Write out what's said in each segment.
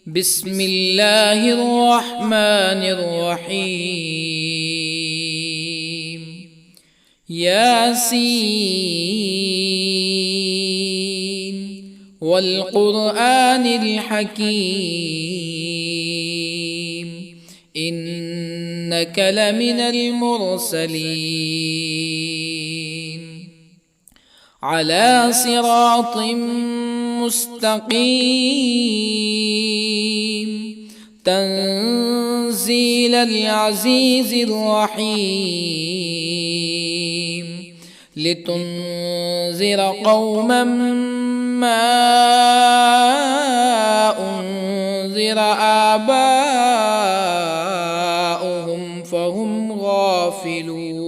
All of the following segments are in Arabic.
بسم الله الرحمن الرحيم. ياسين والقرآن الحكيم إنك لمن المرسلين على صراط مستقيم تنزيل العزيز الرحيم لتنذر قوما ما أنذر آباؤهم فهم غافلون.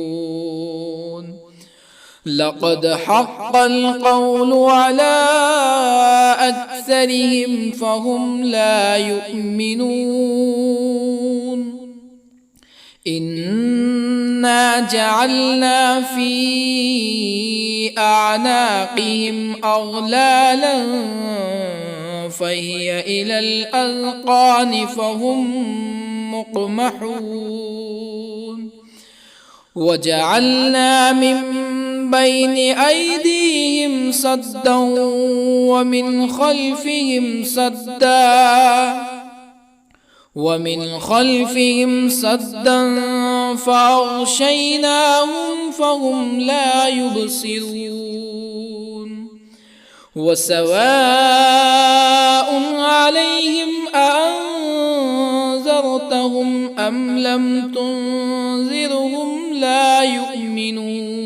لقد حق القول على أكثرهم فهم لا يؤمنون. إنا جعلنا في أعناقهم أغلالا فهي إلى الأذقان فهم مقمحون. وجعلنا من بين أيديهم سدا ومن خلفهم سدا فأغشيناهم فهم لا يبصرون. وسواء عليهم أأنذرتهم أم لم تنذرهم لا يؤمنون.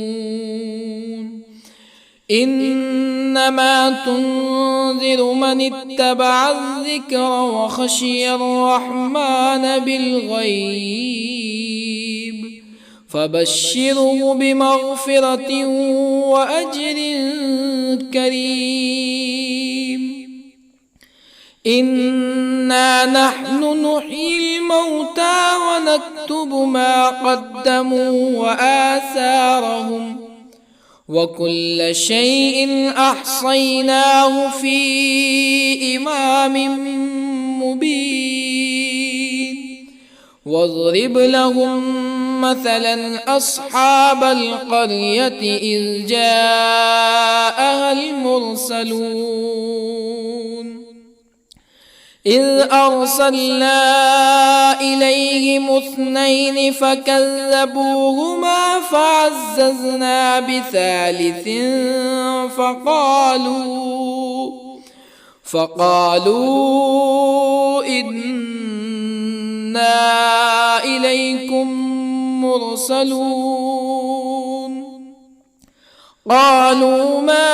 إنما تنذر من اتبع الذكر وخشي الرحمن بالغيب فبشره بمغفرة وأجر كريم. إنا نحن نحيي الموتى ونكتب ما قدموا وآثارهم وكل شيء أحصيناه في إمام مبين. واضرب لهم مثلا أصحاب القرية إذ جاءها المرسلون إذ أرسلنا إليهم اثنين فكذبوهما فعززنا بثالث فقالوا إنا إليكم مرسلون. قالوا ما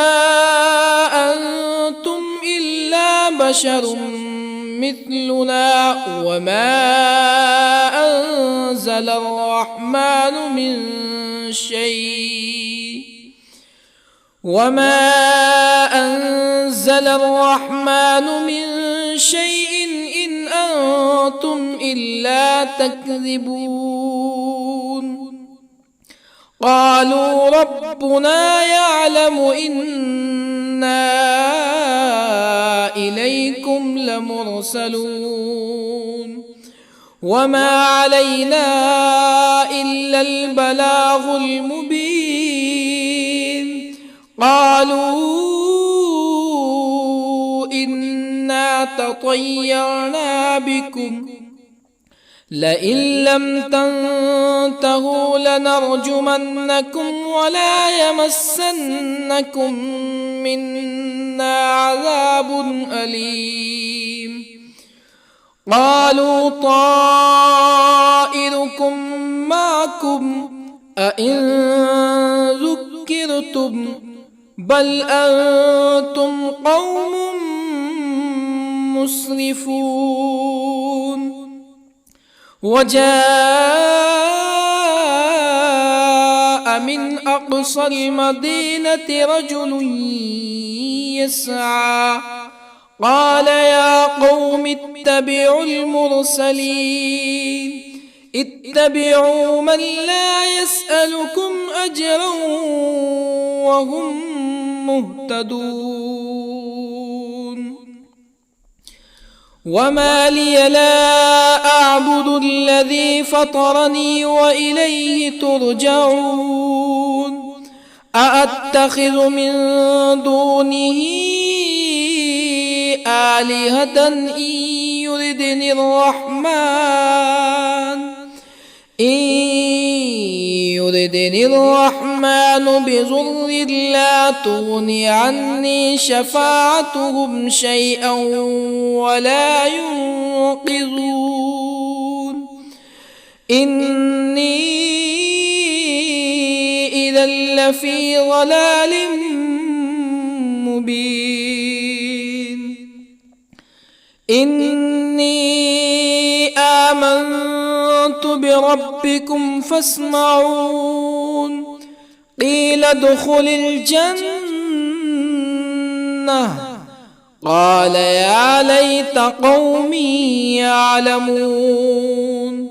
أنتم إلا بشر مثلنا وما أنزل الرحمن من شيء إن أنتم إلا تكذبون. قالوا ربنا يعلم إنا إليكم لمرسلون وما علينا إلا البلاغ المبين. قالوا إنا تطيرنا بكم لئن لم تنتهوا لنرجمنكم ولا يمسنكم منا عذاب أليم. قالوا طائركم معكم أئن ذكرتم بل أنتم قوم مسرفون. وجاء من أقصى المدينة رجل يسعى قال يا قوم اتبعوا المرسلين اتبعوا من لا يسألكم أجرا وهم مهتدون. وما لي لا أعبد الذي فطرني وإليه ترجعون أأتخذ من دونه آلهة يردني الرحمن بضر لا تغن عني شفاعتهم شيئا ولا ينقذون إني إذا لفي ضلال مبين إني آمنت بربكم فاسمعون قيل ادخل الجنة قال يا ليت قومي يعلمون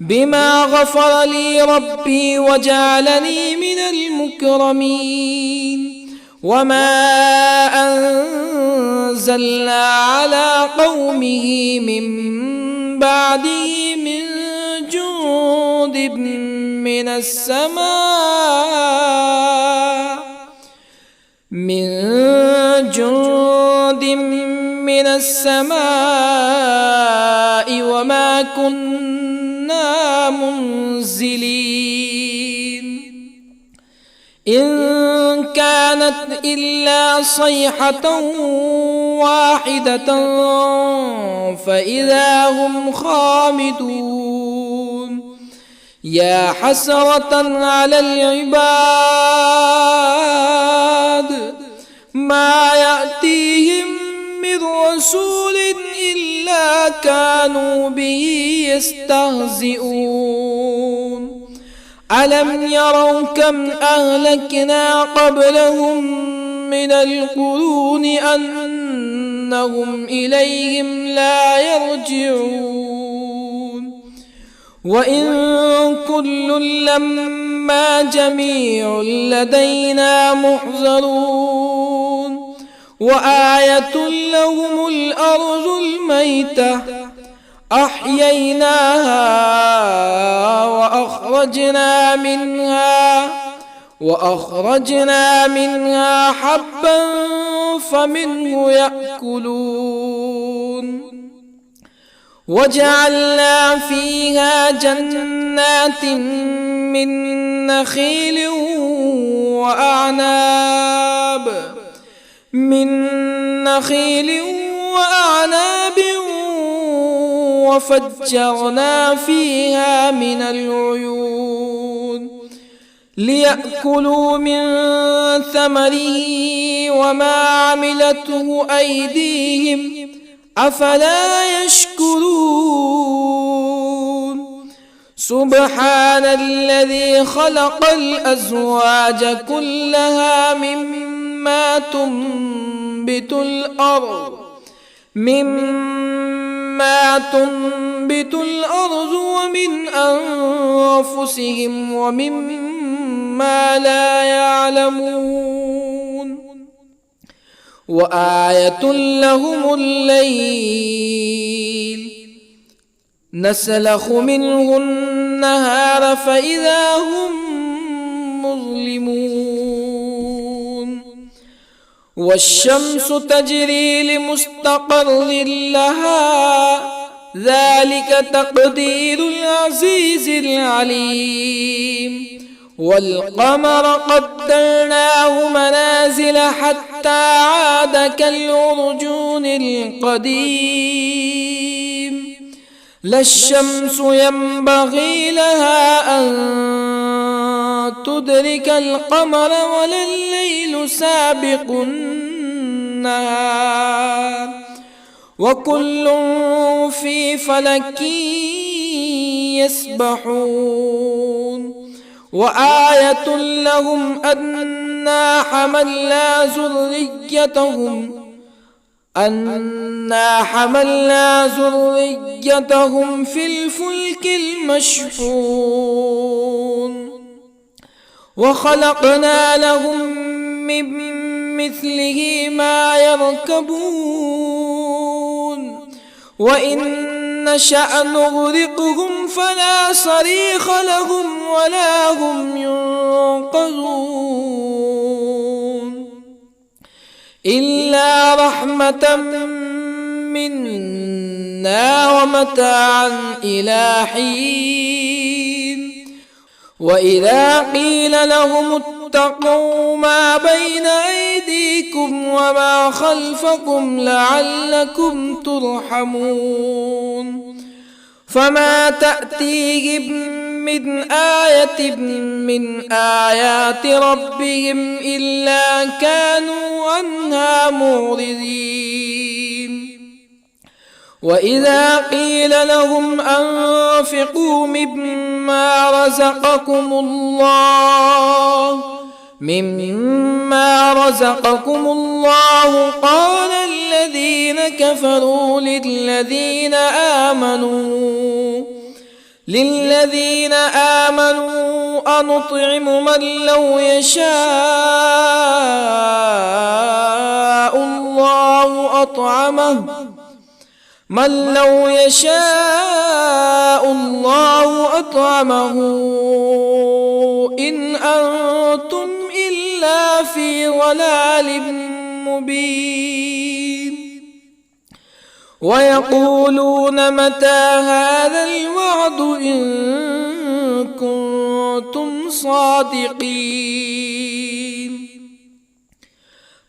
بما غفر لي ربي وجعلني من المكرمين وما أنزلنا على قومه من بعده من جند من السماء وما كنا منزلين إن كانت إلا صيحة واحدة فإذا هم خامدون يا حسرة على العباد ما يأتيهم من رسول إلا كانوا به يستهزئون ألم يروا كم أهلكنا قبلهم من القرون أنهم إليهم لا يرجعون وإن كل لما جميع لدينا محضرون وآية لهم الأرض الميتة أحييناها وأخرجنا منها حبا فمنه يأكلون وجعلنا فيها جنات من نخيل وأعناب وفجرنا فيها من العيون ليأكلوا من ثمره وما عملته أيديهم أفلا يشكرون سبحان الذي خلق الأزواج كلها مما تنبت الأرض ومن أنفسهم ومما لا يعلمون وآية لهم الليل نسلخ منه النهار فإذا هم مظلمون والشمس تجري لمستقر لها ذلك تقدير العزيز العليم والقمر قدرناه منازل حتى عاد كالعرجون القديم لا الشمس ينبغي لها أن تدرك القمر ولا الليل سابق النهار وكل في فلك يسبحون وآية لهم أنا حملنا ذريتهم في الفلك المشحون وخلقنا لهم من مثله ما يركبون وإن نشأ نغرقهم فلا صريخ لهم ولا هم ينقذون إلا رحمة منا ومتاعا إلى حين وإذا قيل لهم اتقوا ما بين أيديكم وما خلفكم لعلكم ترحمون فما تأتيهم من آية من آيات ربهم إلا كانوا عنها معرضين وإذا قيل لهم أنفقوا مما رزقكم الله قال الذين كفروا للذين آمنوا أنطعم من لو يشاء الله أطعمه إن أنتم إلا في ضلال مبين ويقولون متى هذا الوعد إن كنتم صادقين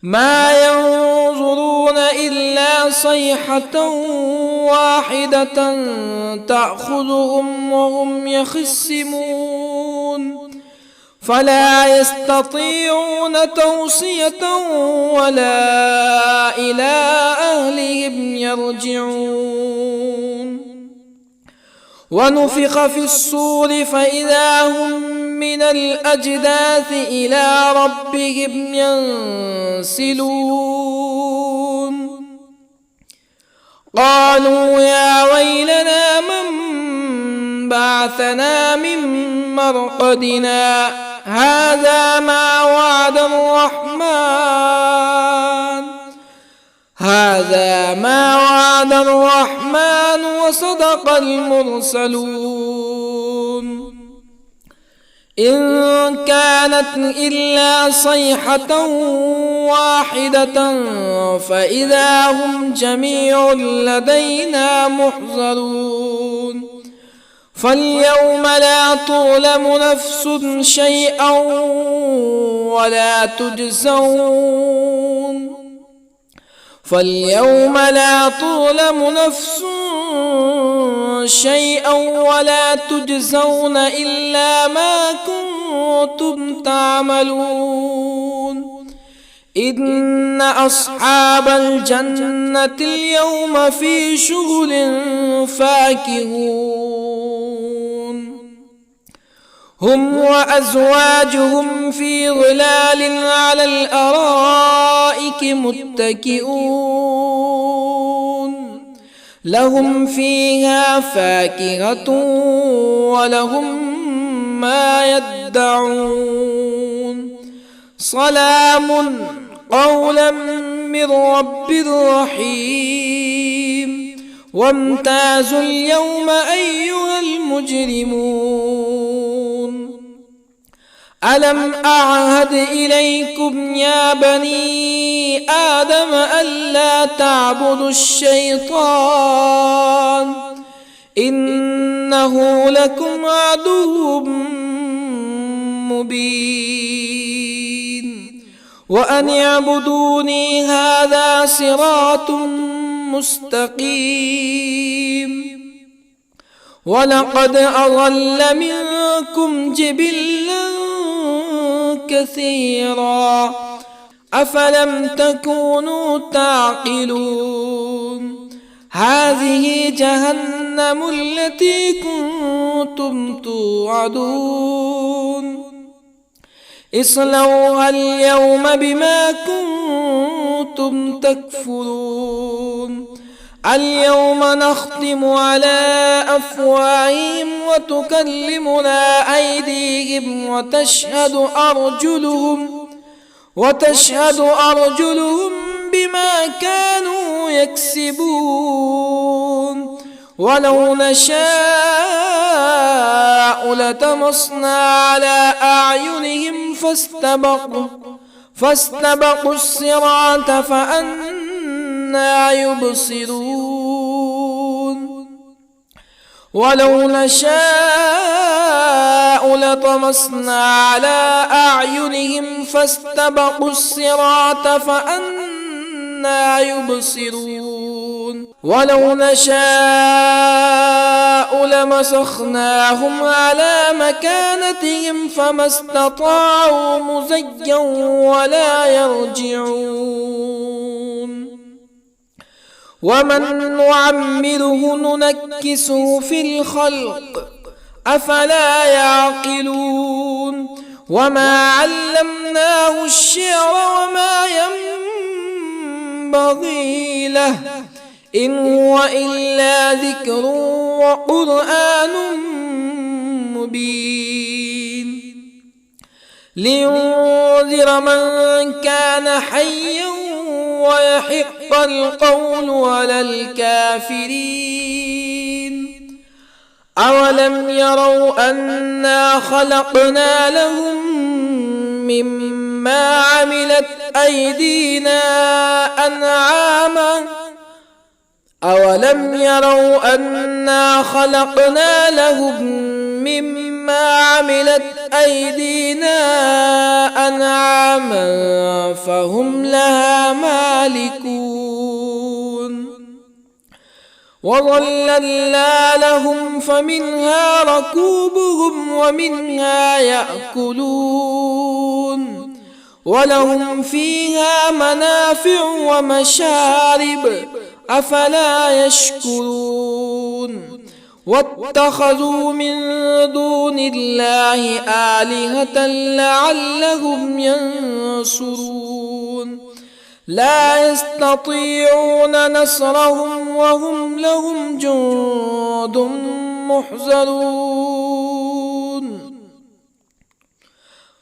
ما ينظرون إلا صيحة واحدة تأخذهم وهم يخصمون فلا يستطيعون توصية ولا إلى أهلهم يرجعون ونفخ في الصور فإذا هم من الأجداث إلى ربهم ينسلون قالوا يا ويلنا من بعثنا من مرقدنا هذا ما وعد الرحمن وصدق المرسلون إن كانت إلا صيحة واحدة فإذا هم جميع لدينا محضرون فاليوم لا تظلم نفس شيئا ولا تجزون إلا ما كنتم تعملون إن أصحاب الجنة اليوم في شغل فاكهون هم وأزواجهم في ظلال على الأرائك متكئون لهم فيها فاكهة ولهم ما يدعون سلام قولا من رب رحيم وامتازوا اليوم أيها المجرمون ألم أعهد إليكم يا بني آدم ألا تعبدوا الشيطان إنه لكم عدو مبين وأن اعبدوني هذا صراط مستقيم ولقد أضل منكم جبلا كثيرا أفلم تكونوا تعقلون هذه جهنم التي كنتم توعدون اصلوها اليوم بما كنتم تكفرون اليوم نختم على أفواههم وتكلمنا أيديهم وتشهد أرجلهم بما كانوا يكسبون ولو نشاء لطمسنا على أعينهم فاستبقوا الصراط فأنى يبصرون ولو نشاء لطمسنا على أعينهم فاستبقوا الصراط فأنى يبصرون ولو نشاء لمسخناهم على مكانتهم فما استطاعوا مزيا ولا يرجعون ومن نعمره ننكسه في الخلق أفلا يعقلون وما علمناه الشعر وما ينبغي له إن هو إلا ذكر وقرآن مبين لينذر من كان حيا ويحق القول على الكافرين أولم يروا أنا خلقنا لهم مما عملت أيدينا أنعاما أولم يروا أنا خلقنا لهم مما عملت أيدينا أنعاما فهم لها مالكون وظللنا لهم فمنها ركوبهم ومنها يأكلون ولهم فيها منافع ومشارب أفلا يشكرون واتخذوا من دون الله آلهة لعلهم ينصرون لا يستطيعون نصرهم وهم لهم جند محضرون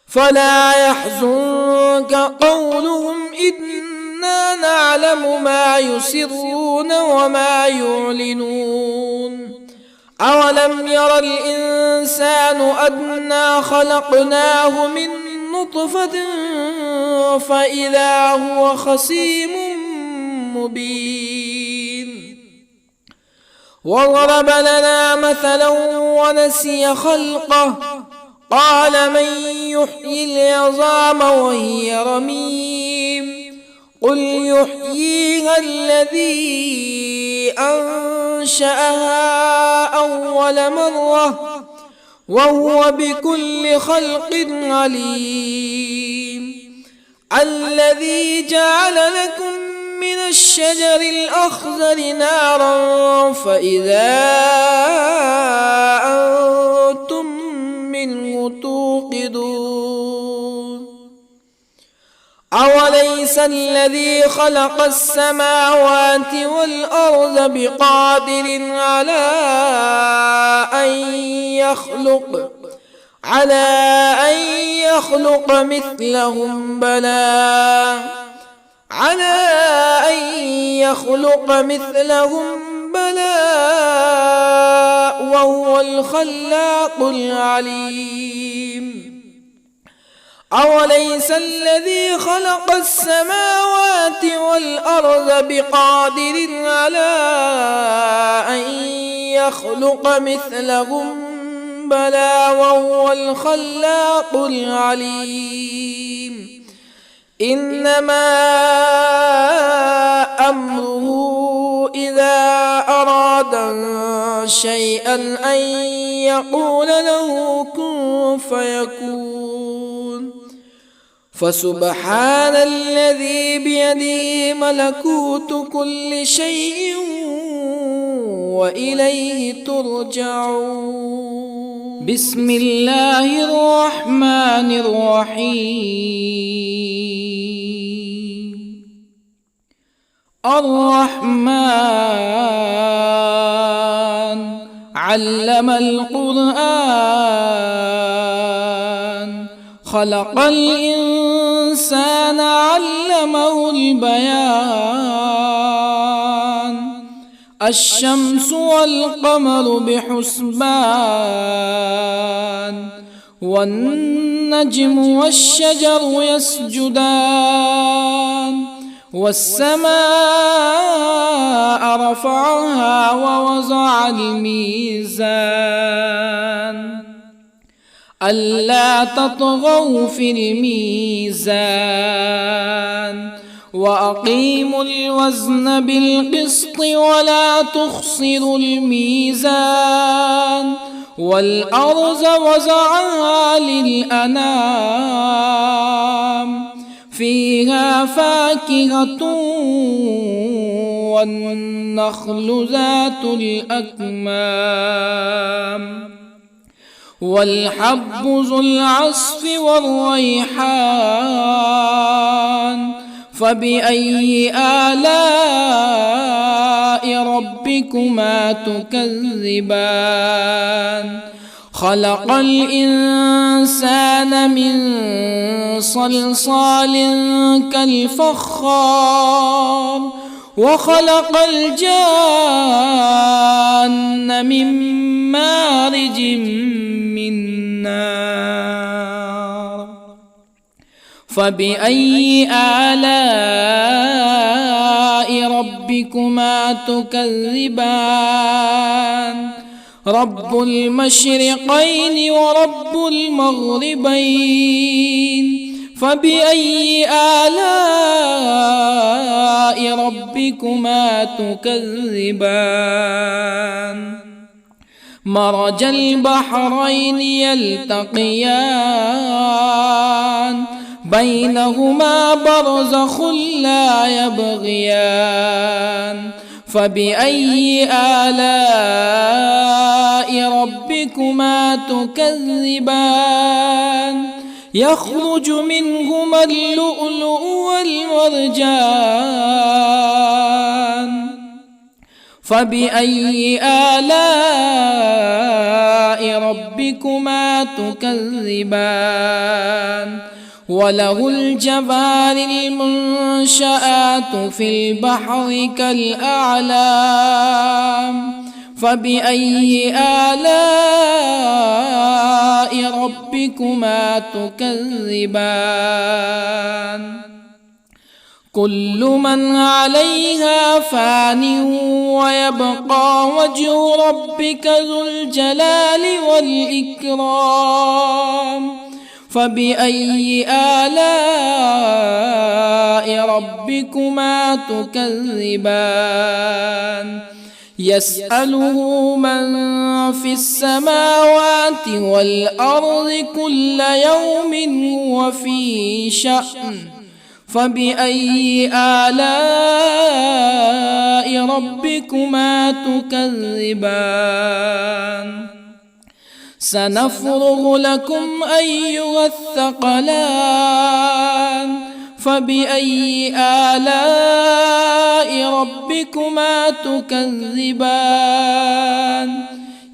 فلا يحزنك قولهم إنا نعلم ما يسرون وما يعلنون أولم ير الإنسان أنا خلقناه من نطفة فإذا هو خصيم مبين وضرب لنا مثلا ونسي خلقه قال من يحيي العظام وهي رميم قل يحييها الذي أنشأها أول مرة وهو بكل خلق عليم الذي جعل لكم من الشجر الأخضر نارا فإذا أنتم منه توقدون أوليس الذي خلق السماوات والأرض بقادر على أن يخلق مثلهم بلى وهو الخلاق العليم أوليس الذي خلق السماوات والأرض بقادر على أن يخلق مثلهم بلى وهو الخلاق العليم إنما أمره إذا أراد شيئا أن يقول له كن فيكون فسبحان الذي بيده ملكوت كل شيء وإليه ترجعون بسم الله الرحمن الرحيم الرحمن علم القرآن خلق الإنسان علمه البيان الشمس والقمر بحسبان والنجم والشجر يسجدان والسماء رفعها ووضع الميزان ألا تطغوا في الميزان وأقيموا الوزن بالقسط ولا تخسروا الميزان والأرض وضعها للأنام فيها فاكهة والنخل ذات الأكمام والحب ذو العصف والريحان فبأي آلاء ربكما تكذبان خلق الإنسان من صلصال كالفخار وخلق الجان من مارج من نار فبأي آلاء ربكما تكذبان رب المشرقين ورب المغربين فبأي آلاء ربكما تكذبان مرج البحرين يلتقيان بينهما برزخ لا يبغيان فبأي آلاء ربكما تكذبان يخرج منهما اللؤلؤ والمرجان فبأي آلاء ربكما تكذبان وله الجوار المنشآت في البحر كالأعلام فبأي آلاء ربكما تكذبان كل من عليها فان ويبقى وجه ربك ذو الجلال والإكرام فبأي آلاء ربكما تكذبان يسأله من في السماوات والأرض كل يوم هو في شأن فبأي آلاء ربكما تكذبان سنفرغ لكم أيها الثقلان فبأي آلاء ربكما تكذبان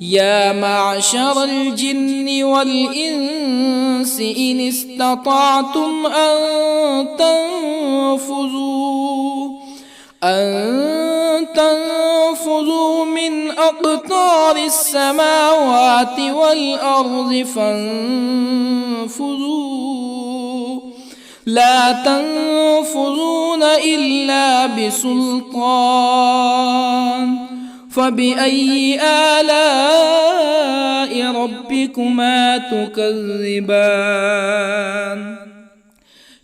يا معشر الجن والإنس إن استطعتم أن تنفذوا من أقطار السماوات والأرض فانفذوا لا تنفذون إلا بسلطان فبأي آلاء ربكما تكذبان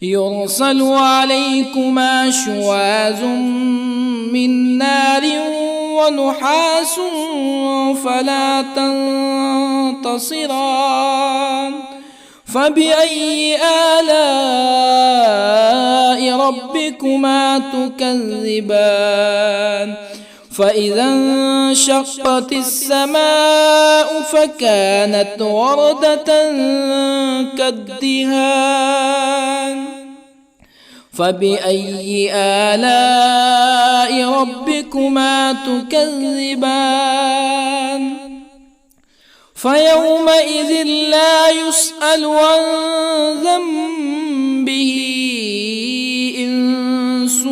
يرسل عليكما شواظ من نار ونحاس فلا تنتصران فبأي آلاء ربكما تكذبان فإذا انشقت السماء فكانت وردة كالدهان فبأي آلاء ربكما تكذبان فيومئذ لا يسأل عن ذنبه إنس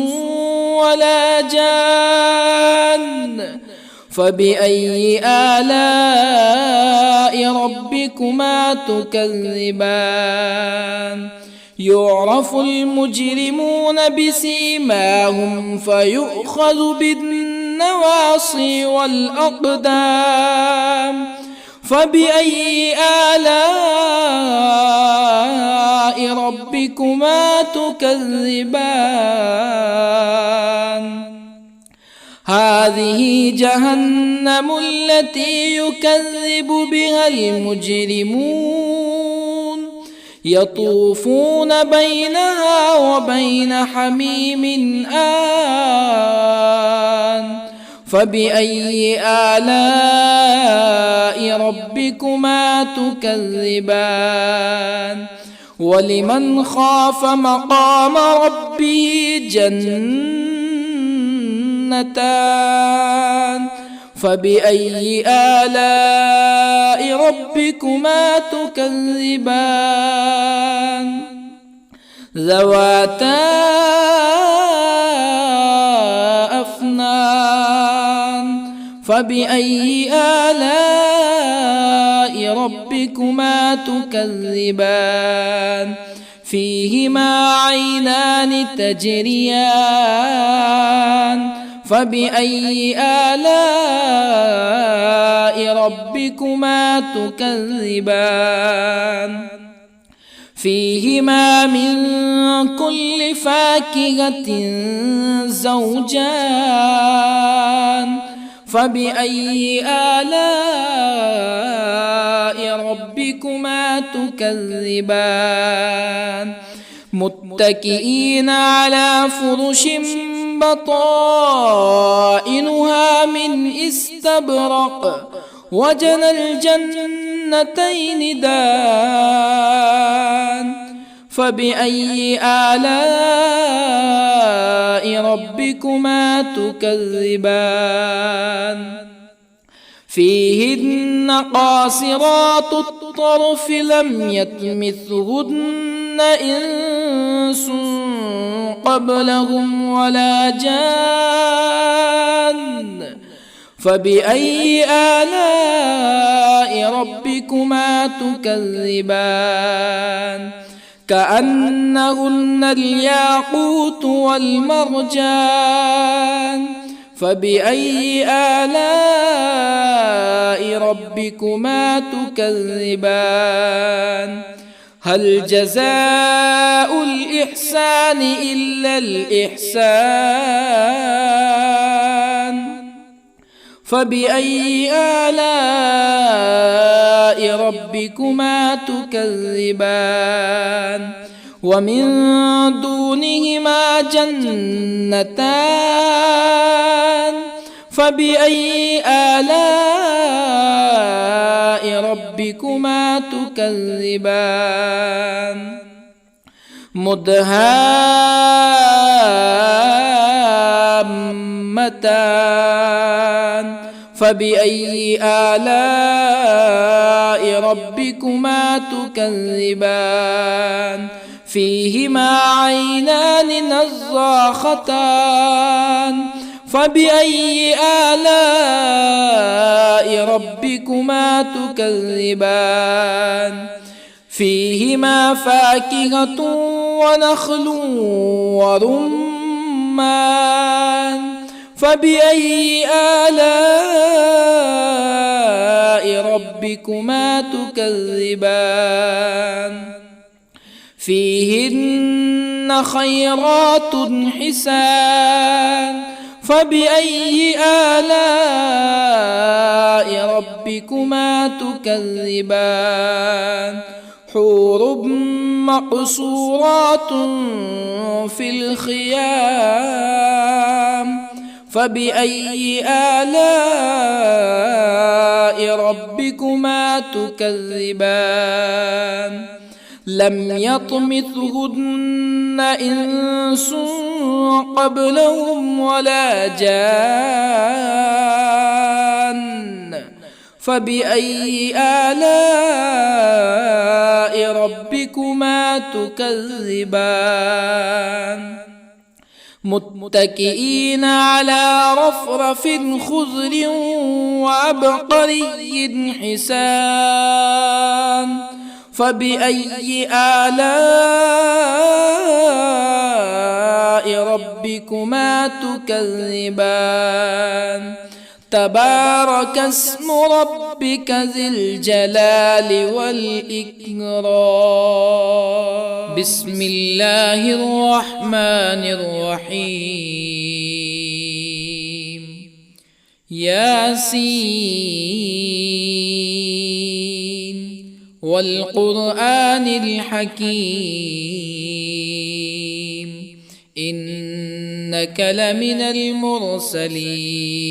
ولا جان فبأي آلاء ربكما تكذبان يعرف المجرمون بسيماهم فيؤخذ بالنواصي والأقدام فبأي آلاء ربكما تكذبان هذه جهنم التي يكذب بها المجرمون يطوفون بينها وبين حميم آن فبأي آلاء ربكما تكذبان ولمن خاف مقام ربه جنتان فبأي آلاء ربكما تكذبان ذواتا أفنان فبأي آلاء ربكما تكذبان فيهما عينان تجريان فبأي آلاء ربكما تكذبان فيهما من كل فاكهة زوجان فبأي آلاء ربكما تكذبان متكئين على فرش بطائنها من استبرق وجنى الجنتين دان فبأي آلاء ربكما تكذبان فيهن قاصرات الطرف لم يطمثهن إنس قبلهم ولا جان فبأي آلاء ربكما تكذبان كأنهن الياقوت والمرجان فبأي آلاء ربكما تكذبان هل جزاء الإحسان إلا الإحسان فبأي آلاء ربكما تكذبان ومن دونهما جنتان فبأي آلاء ربكما تكذبان مدهامتان فبأي آلاء ربكما تكذبان فيهما عينان نضاختان فبأي آلاء ربكما تكذبان فيهما فاكهة ونخل ورمان فبأي آلاء ربكما تكذبان فيهن خيرات حسان فبأي آلاء ربكما تكذبان حور مقصورات في الخيام فبأي آلاء ربكما تكذبان لم يطمثهن إنس قبلهم ولا جان فبأي آلاء ربكما تكذبان متكئين على رفرف خضر وعبقري حسان فبأي آلاء ربكما تكذبان تبارك اسم ربك ذي الجلال والإكرام بسم الله الرحمن الرحيم ياسين والقرآن الحكيم إنك لمن المرسلين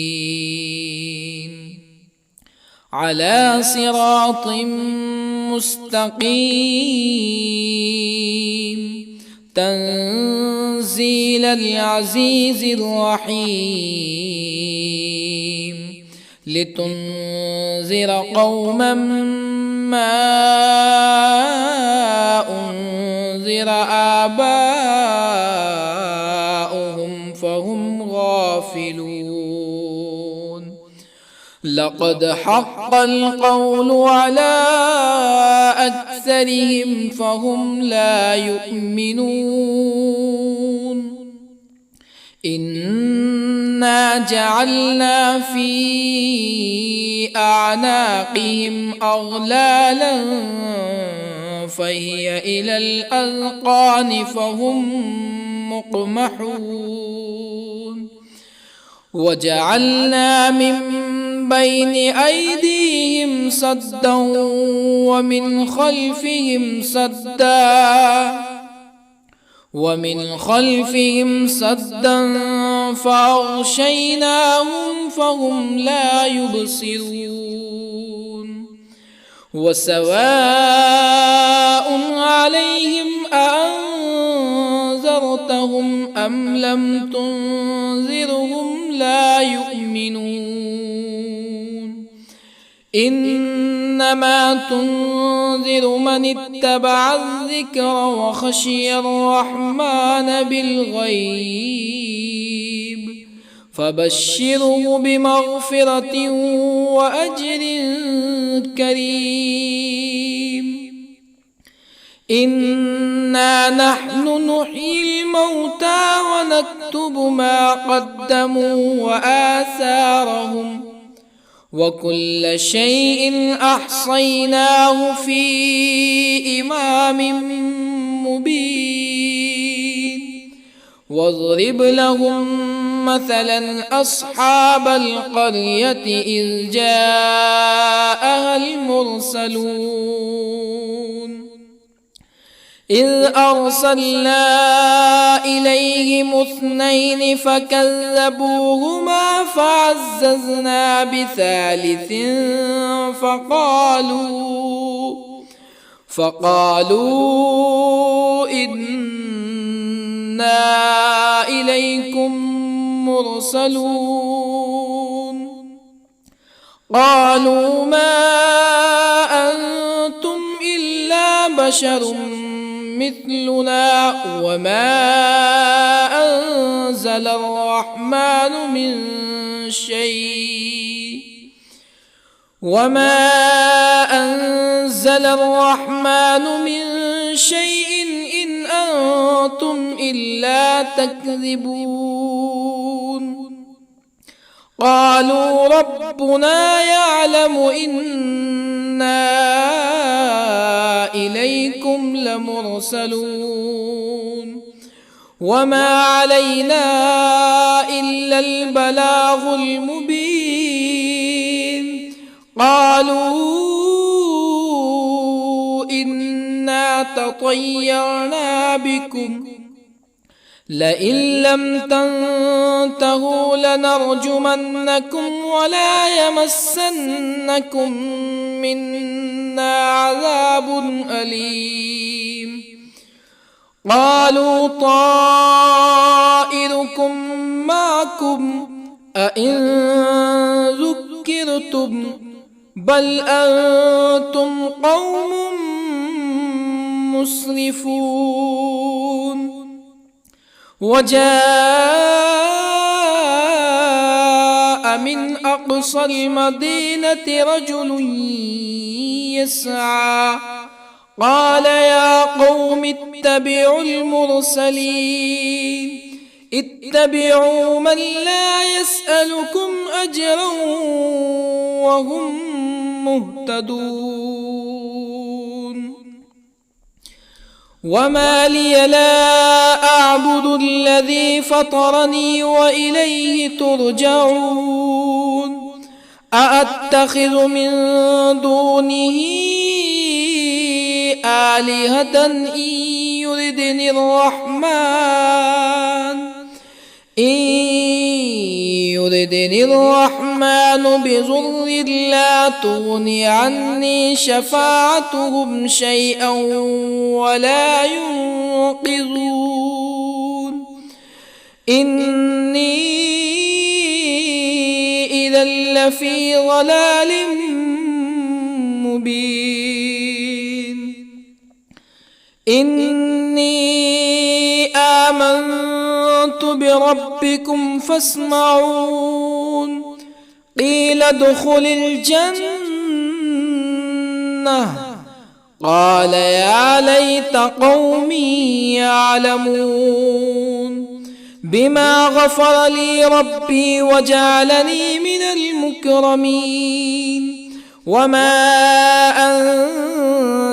على صراط مستقيم تنزيل العزيز الرحيم لتنذر قوما ما أنذر آباؤهم فهم غافلون لقد حق القول على أكثرهم فهم لا يؤمنون إنا جعلنا في أعناقهم أغلالا فهي إلى الأذقان فهم مقمحون وجعلنا من بين أيديهم سدا ومن خلفهم سدا فأغشيناهم فهم لا يبصرون وسواء عليهم أأنذرتهم أم لم تنذرهم لا يؤمنون إنما تنذر من اتبع الذكر وخشي الرحمن بالغيب فبشره بمغفرة وأجر كريم إنا نحن نحيي الموتى ونكتب ما قدموا وآثارهم وكل شيء أحصيناه في إمام مبين واضرب لهم مثلا أصحاب القرية إذ جاءها المرسلون إذ أرسلنا إليهم 2 فكذبوهما فعززنا بثالث فقالوا إنا إليكم مرسلون قالوا ما أنتم إلا بشر مثلنا وما أنزل الرحمن من شيء إن أنتم إلا تكذبون قالوا ربنا يعلم إنا إليكم لمرسلون وما علينا إلا البلاغ المبين قالوا إنا تطيرنا بكم لئن لم تنتهوا لنرجمنكم ولا يمسنكم منا عذاب أليم قالوا طائركم معكم أئن ذكرتم بل أنتم قوم مسرفون. وجاء من أقصى المدينة رجل يسعى قال يا قوم اتبعوا المرسلين اتبعوا من لا يسألكم أجرا وهم مهتدون. وما لي لا أعبد الذي فطرني وإليه ترجعون. أأتخذ من دونه آلهة إن يردني الرحمن بضر لا تغني عني شفاعتهم شيئا ولا ينقذون. إني إذا لفي ضلال مبين. إني آمنت بربكم فاسمعون. قيل ادخل الجنة قال يا ليت قومي يعلمون. بما غفر لي ربي وجعلني من المكرمين. وما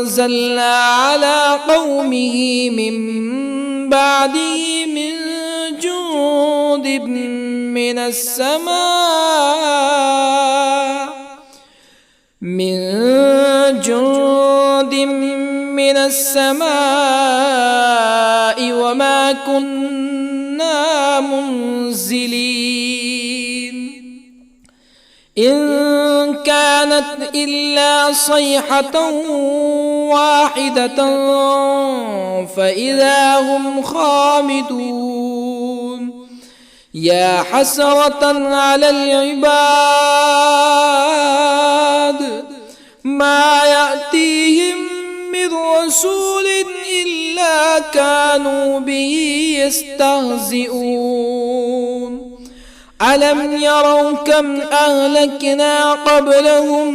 أنزلنا على قومه من بعده من جند من السماء وما كنا منزلين. إن كانت إلا صيحة واحدة فإذا هم خامدون. يا حسرة على العباد ما يأتيهم من رسول إلا كانوا به يستهزئون. ألم يروا كم أهلكنا قبلهم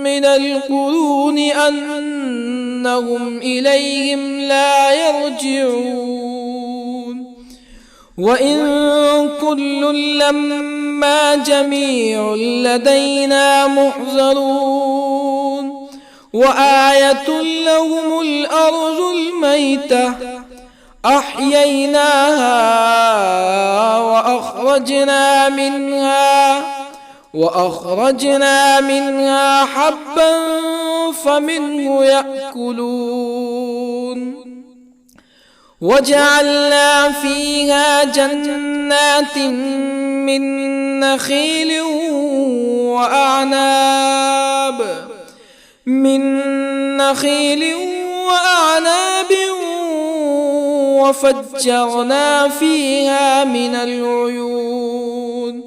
من القرون أنهم إليهم لا يرجعون. وإن كل لما جميع لدينا محضرون. وآية لهم الأرض الميتة أحييناها وأخرجنا منها حبا فمنه يأكلون. وجعلنا فيها جنات من نخيل وأعناب وفجرنا فيها من العيون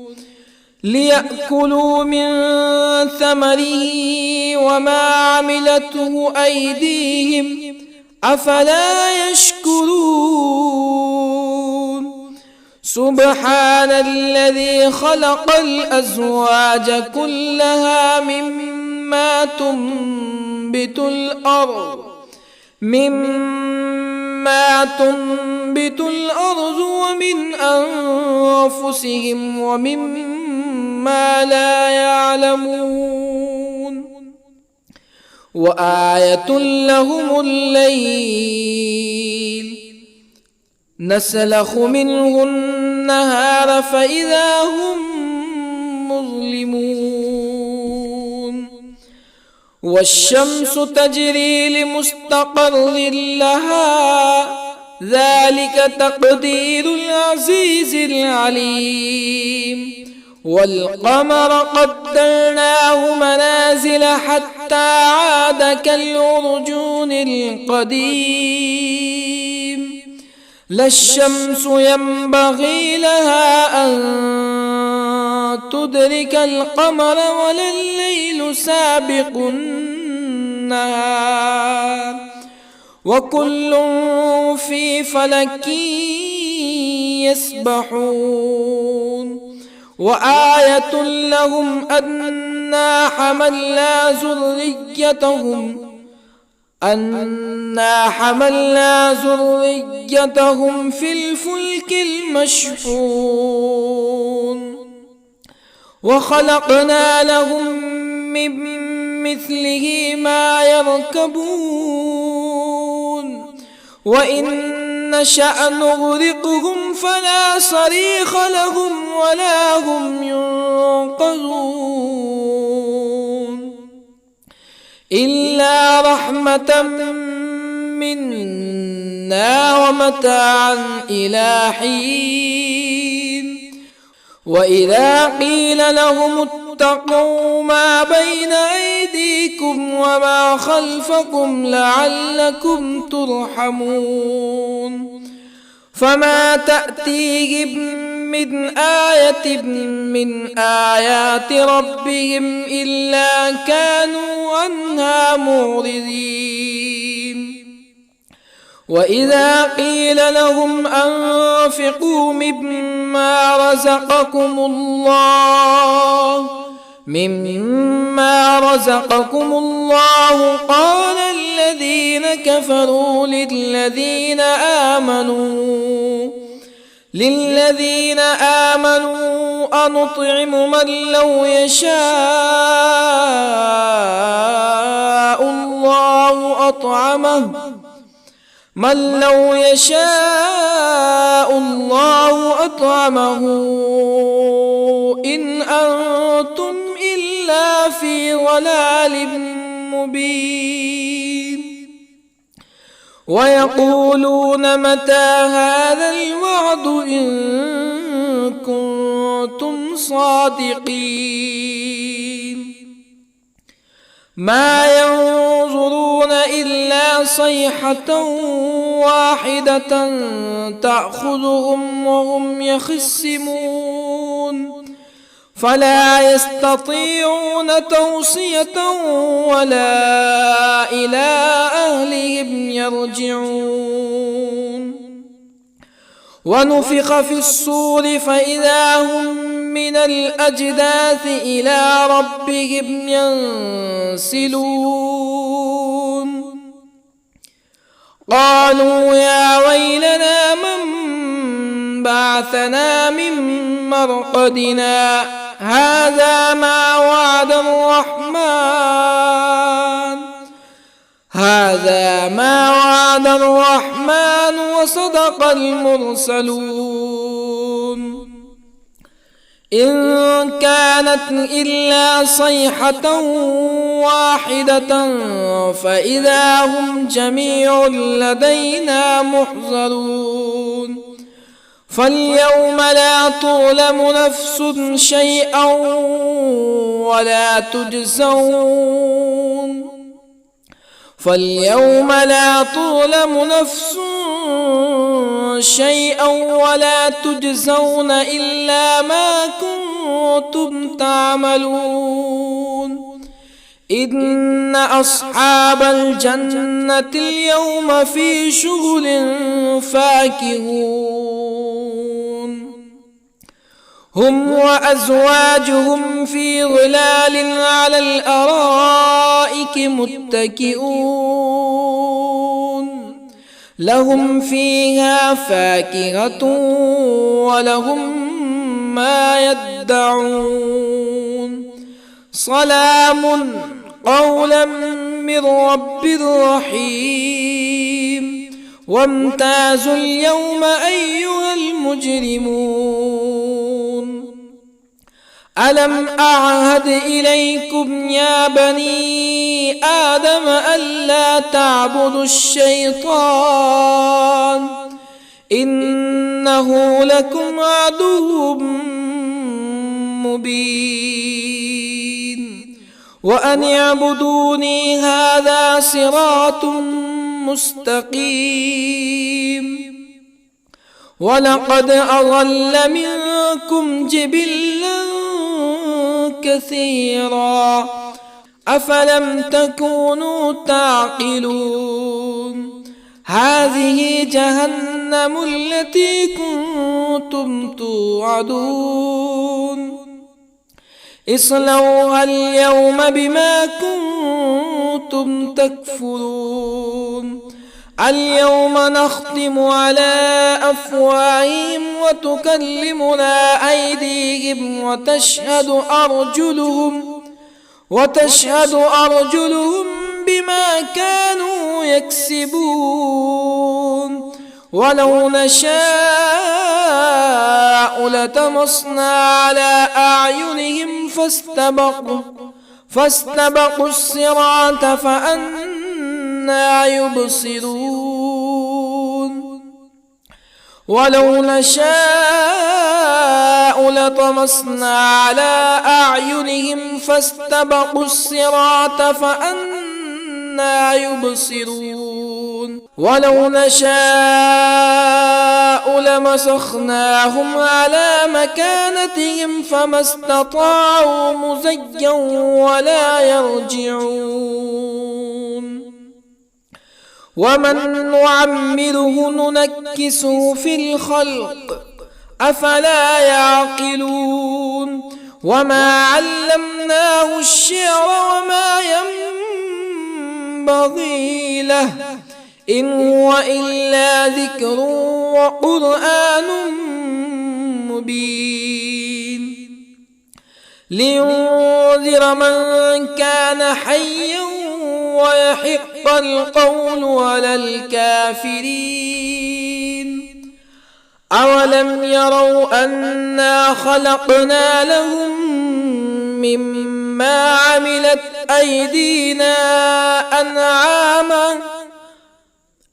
ليأكلوا من ثمره وما عملته أيديهم أفلا يشكرون. سبحان الذي خلق الأزواج كلها مما تنبت الأرض ومن أنفسهم ومما لا يعلمون. وآية لهم الليل نسلخ منه النهار فإذا هم مظلمون. والشمس تجري لمستقر لها ذلك تقدير العزيز العليم. والقمر قدرناه منازل حتى عاد كالعرجون القديم. لا الشمس ينبغي لها أن تدرك القمر ولا الليل الليل سابق النهار وكل في فلك يسبحون وآية لهم أنا حملنا ذريتهم في الفلك المشحون وخلقنا لهم من مثله ما يركبون وإن نشأ نغرقهم فلا صريخ لهم ولا هم ينقذون إلا رحمة منا ومتاعا إلى حين وإذا قيل لهم اتقوا ما بين أيديكم وما خلفكم لعلكم ترحمون فما تأتيهم من آية من آيات ربهم إلا كانوا عنها معرضين وإذا قيل لهم أنفقوا مما رزقكم الله قال الذين كفروا للذين آمنوا أنطعم من لو يشاء الله أطعمه إن أنتم إلا في ضلال مبين ويقولون متى هذا الوعد إن كنتم صادقين ما ينظرون إلا صيحة واحدة تأخذهم وهم يخصمون فلا يستطيعون توصية ولا إلى أهلهم يرجعون ونفخ في الصور فإذا هم من الأجداث إلى ربهم ينسلون قالوا يا ويلنا من بعثنا من مرقدنا هذا ما وعد الرحمن وصدق المرسلون إن كانت إلا صيحة واحدة فإذا هم جميع لدينا محضرون فاليوم لا تظلم نفس شيئا ولا تجزون إلا ما كنتم تعملون إن أصحاب الجنة اليوم في شغل فاكهون هم وأزواجهم في ظلال على الأرائك متكئون لهم فيها فاكهة ولهم ما يدعون سلام قولا من رب رحيم وامتازوا اليوم أيها المجرمون ألم أعهد إليكم يا بني آدم ألا تعبدوا الشيطان إنه لكم عدو مبين وأن اعبدوني هذا صراط مستقيم ولقد أضل منكم جبلا كثيرا أفلم تكونوا تعقلون هذه جهنم التي كنتم توعدون اصلوها اليوم بما كنتم تكفرون اليوم نختم على أفواههم وتكلمنا أيديهم وتشهد أرجلهم بما كانوا يكسبون ولو نشاء لطمسنا على أعينهم فاستبقوا الصراط فأنى يبصرون ولو نشاء لطمسنا على أعينهم فاستبقوا الصراط فأنى يبصرون ولو نشاء لمسخناهم على مكانتهم فما استطاعوا مزيا ولا يرجعون ومن نعمره ننكسه في الخلق أفلا يعقلون وما علمناه الشعر وما ينبغي له إن هو إلا ذكر وقرآن مبين لينذر من كان حيا ويحق القول على الكافرين أولم يروا أنا خلقنا لهم مما عملت أيدينا أنعاما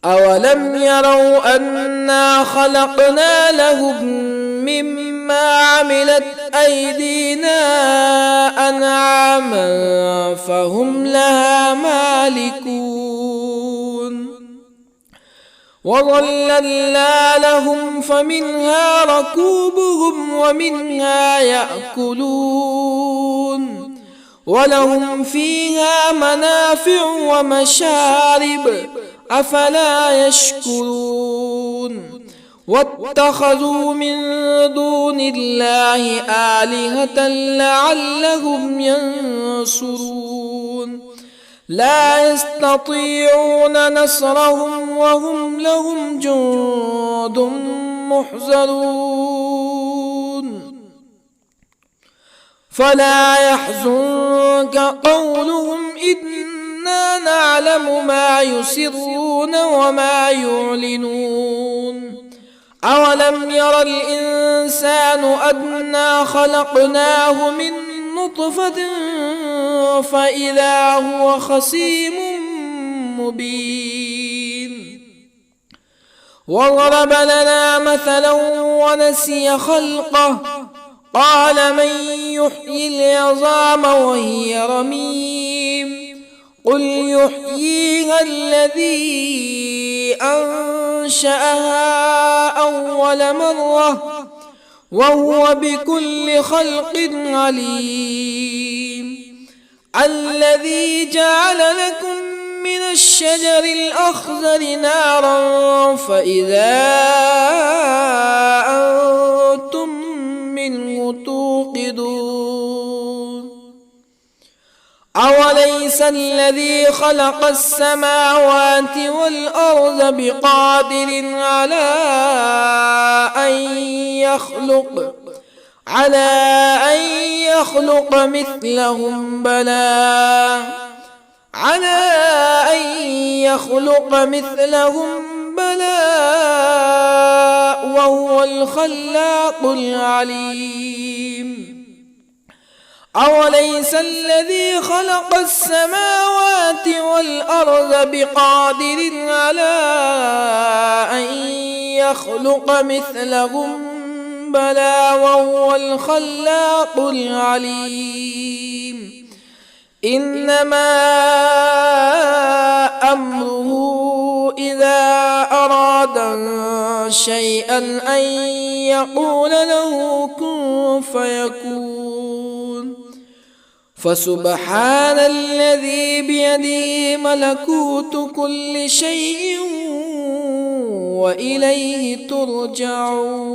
أولم يروا أنا خلقنا لهم مما عملت أيدينا أنعاما فهم لها مالكون وظللنا لهم فمنها ركوبهم ومنها يأكلون ولهم فيها منافع ومشارب أفلا يشكرون واتخذوا من دون الله آلهة لعلهم ينصرون لا يستطيعون نصرهم وهم لهم جند محضرون فلا يحزنك قولهم إنا نعلم ما يسرون وما يعلنون أولم ير الإنسان أنا خلقناه من نطفة فإذا هو خصيم مبين وضرب لنا مثلا ونسي خلقه قال من يحيي العظام وهي رميم قل يحييها الذي أنشأها أول مرة وهو بكل خلق عليم الذي جعل لكم من الشجر الأخضر نارا فإذا أنتم منه توقدون أوليس الذي خلق السماوات والأرض بقادر على أن يخلق مثلهم بلى وهو الخلاق العليم أوليس الذي خلق السماوات والأرض بقادر على أن يخلق مثلهم بلى وهو الخلاق العليم إنما أمره إذا أراد شيئا أن يقول له كن فيكون فسبحان الذي بيده ملكوت كل شيء وإليه ترجعون.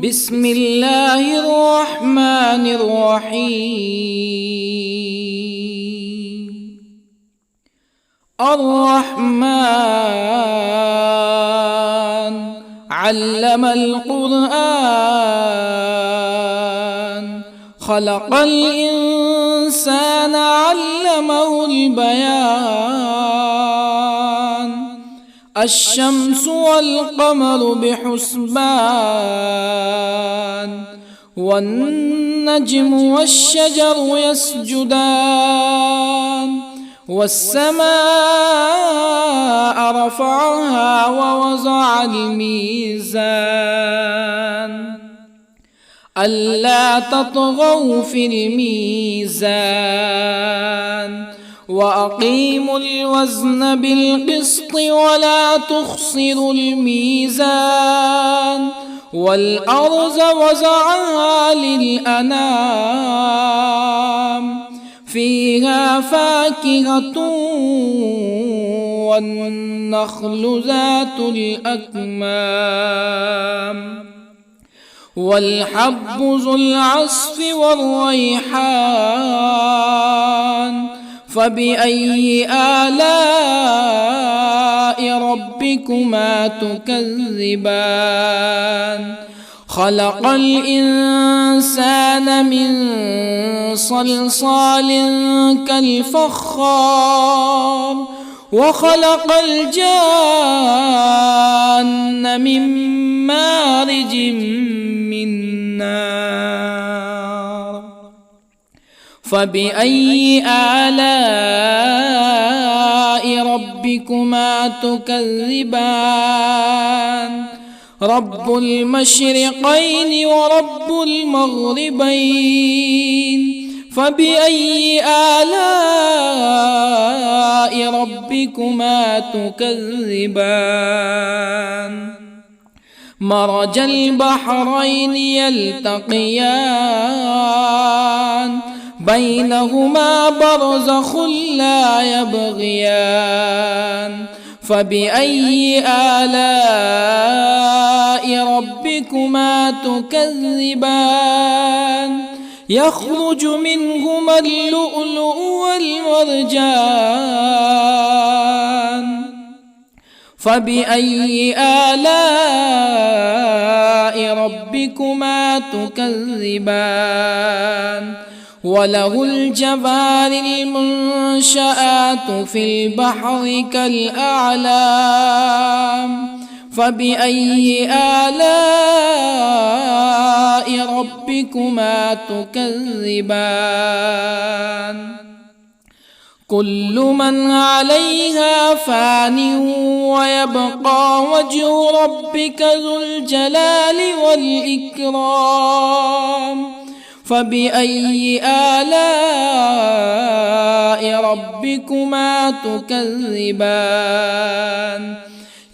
بسم الله الرحمن الرحيم. الرحمن علم القرآن، خلق الإنسان علمه البيان. الشمس والقمر بحسبان، والنجم والشجر يسجدان. والسماء رفعها ووضع الميزان، ألا تطغوا في الميزان. وأقيموا الوزن بالقسط ولا تخسروا الميزان. والأرض وضعها للأنام، فيها فاكهة والنخل ذات الأكمام، والحب ذو العصف والريحان. فبأي آلاء ربكما تكذبان؟ خلق الإنسان من صلصال كالفخار، وخلق الجان من مارج من نار. فبأي آلاء ربكما تكذبان؟ رب المشرقين ورب المغربين. فبأي آلاء ربكما تكذبان؟ مرج البحرين يلتقيان، بينهما برزخ لا يبغيان. فبأي آلاء ربكما تكذبان؟ يخرج منهما اللؤلؤ والمرجان. فبأي آلاء ربكما تكذبان؟ وله الجوار المنشآت في البحر كالأعلام. فبأي آلاء ربكما تكذبان؟ كل من عليها فان، ويبقى وجه ربك ذو الجلال والإكرام. فبأي آلاء ربكما تكذبان؟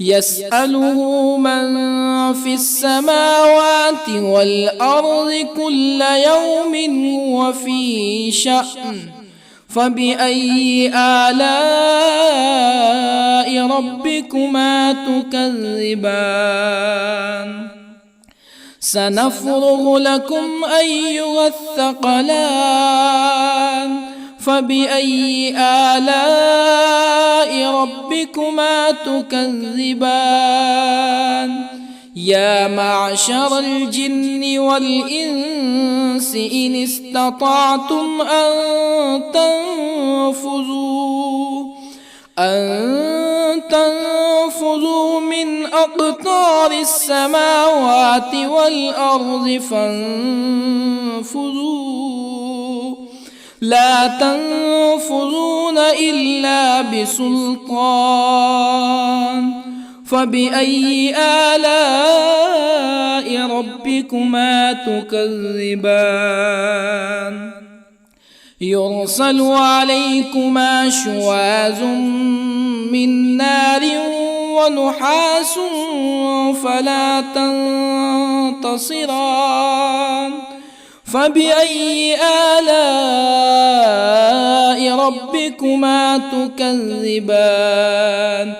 يسأله من في السماوات والأرض كل يوم هو في شأن. فبأي آلاء ربكما تكذبان؟ سنفرغ لكم أيها الثقلان. فبأي آلاء ربكما تكذبان؟ يا معشر الجن والإنس إن استطعتم أن تنفذوا من أقطار السماوات والأرض فانفذوا، لا تنفذون إلا بسلطان. فبأي آلاء ربكما تكذبان؟ يرسل عليكما شواظ من نار ونحاس فلا تنتصران. فبأي آلاء ربكما تكذبان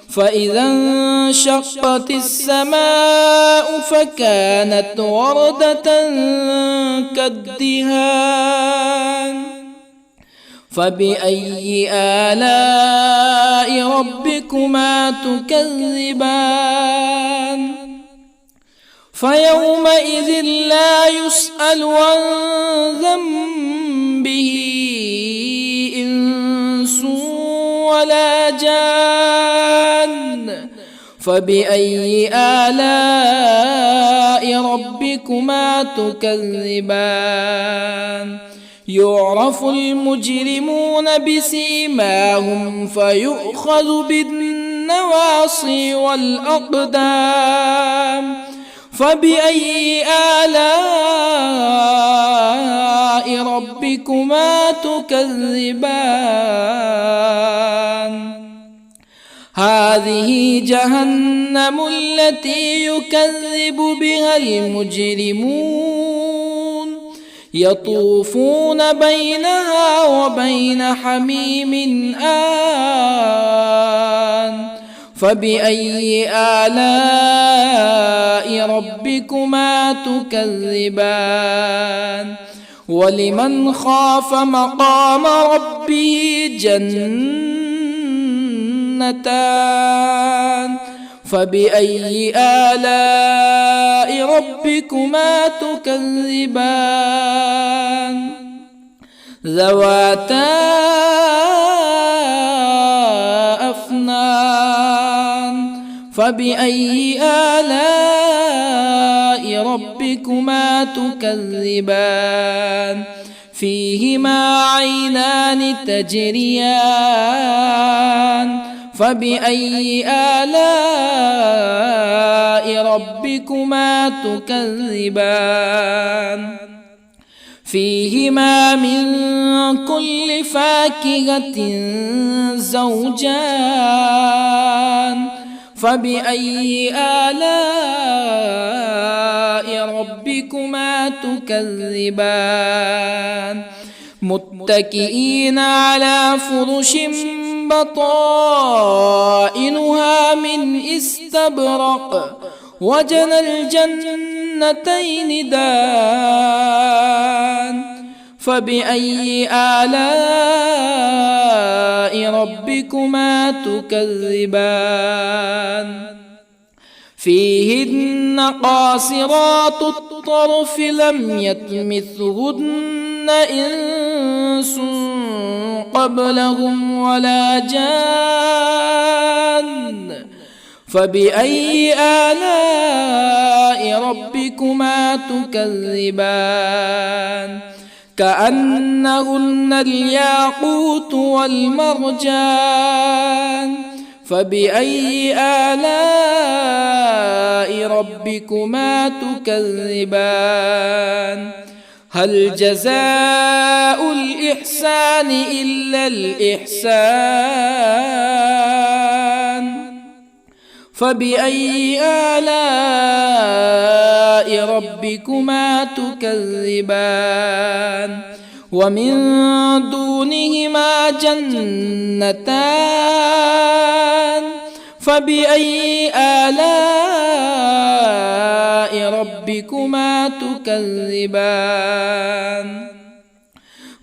فإذا انشقت السماء فكانت وردة كالدهان فبأي آلاء ربكما تكذبان فيومئذ لا يسأل عن ذنبه إنس ولا جان فبأي آلاء ربكما تكذبان يعرف المجرمون بسيماهم فيؤخذ بالنواصي والأقدام فبأي آلاء ربكما تكذبان هذه جهنم التي يكذب بها المجرمون يطوفون بينها وبين حميم آن فبأي آلاء ربكما تكذبان ولمن خاف مقام ربه جنتان فبأي آلاء ربكما تكذبان ذواتا أفنان فبأي آلاء ربكما تكذبان فيهما عينان تجريان فبأي آلاء ربكما تكذبان فيهما من كل فاكهة زوجان فبأي آلاء ربكما تكذبان متكئين على فرش بطائنها من استبرق وجنى الجنتين دان فبأي آلاء ربكما تكذبان فيهن قاصرات الطرف لم يطمثهن إنس قبلهم ولا جان فبأي آلاء ربكما تكذبان كأنهن الياقوت والمرجان فبأي آلاء ربكما تكذبان هل جزاء الإحسان إلا الإحسان فبأي آلاء ربكما تكذبان ومن دونهما جنتان فبأي آلاء ربكما تكذبان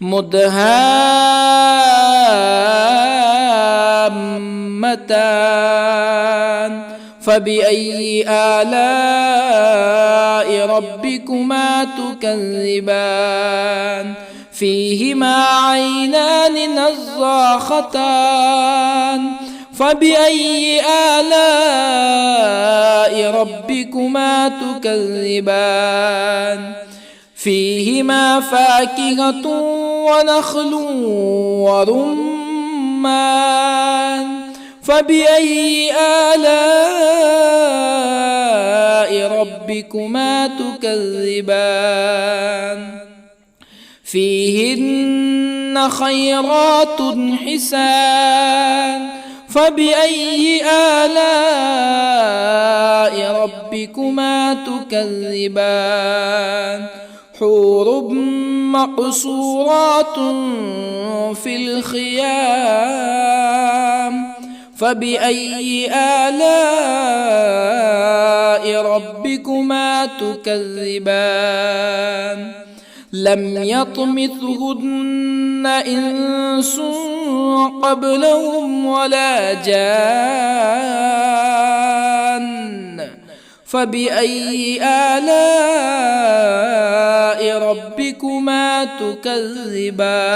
مدهامتان فبأي آلاء ربكما تكذبان فيهما عينان نضاختان فبأي آلاء ربكما تكذبان فيهما فاكهة ونخل ورمان فبأي آلاء ربكما تكذبان فيهن خيرات حسان فبأي آلاء ربكما تكذبان حور مقصورات في الخيام فبأي آلاء ربكما تكذبان لم يطمثهن إنس قبلهم ولا جان فبأي آلاء ربكما تكذبان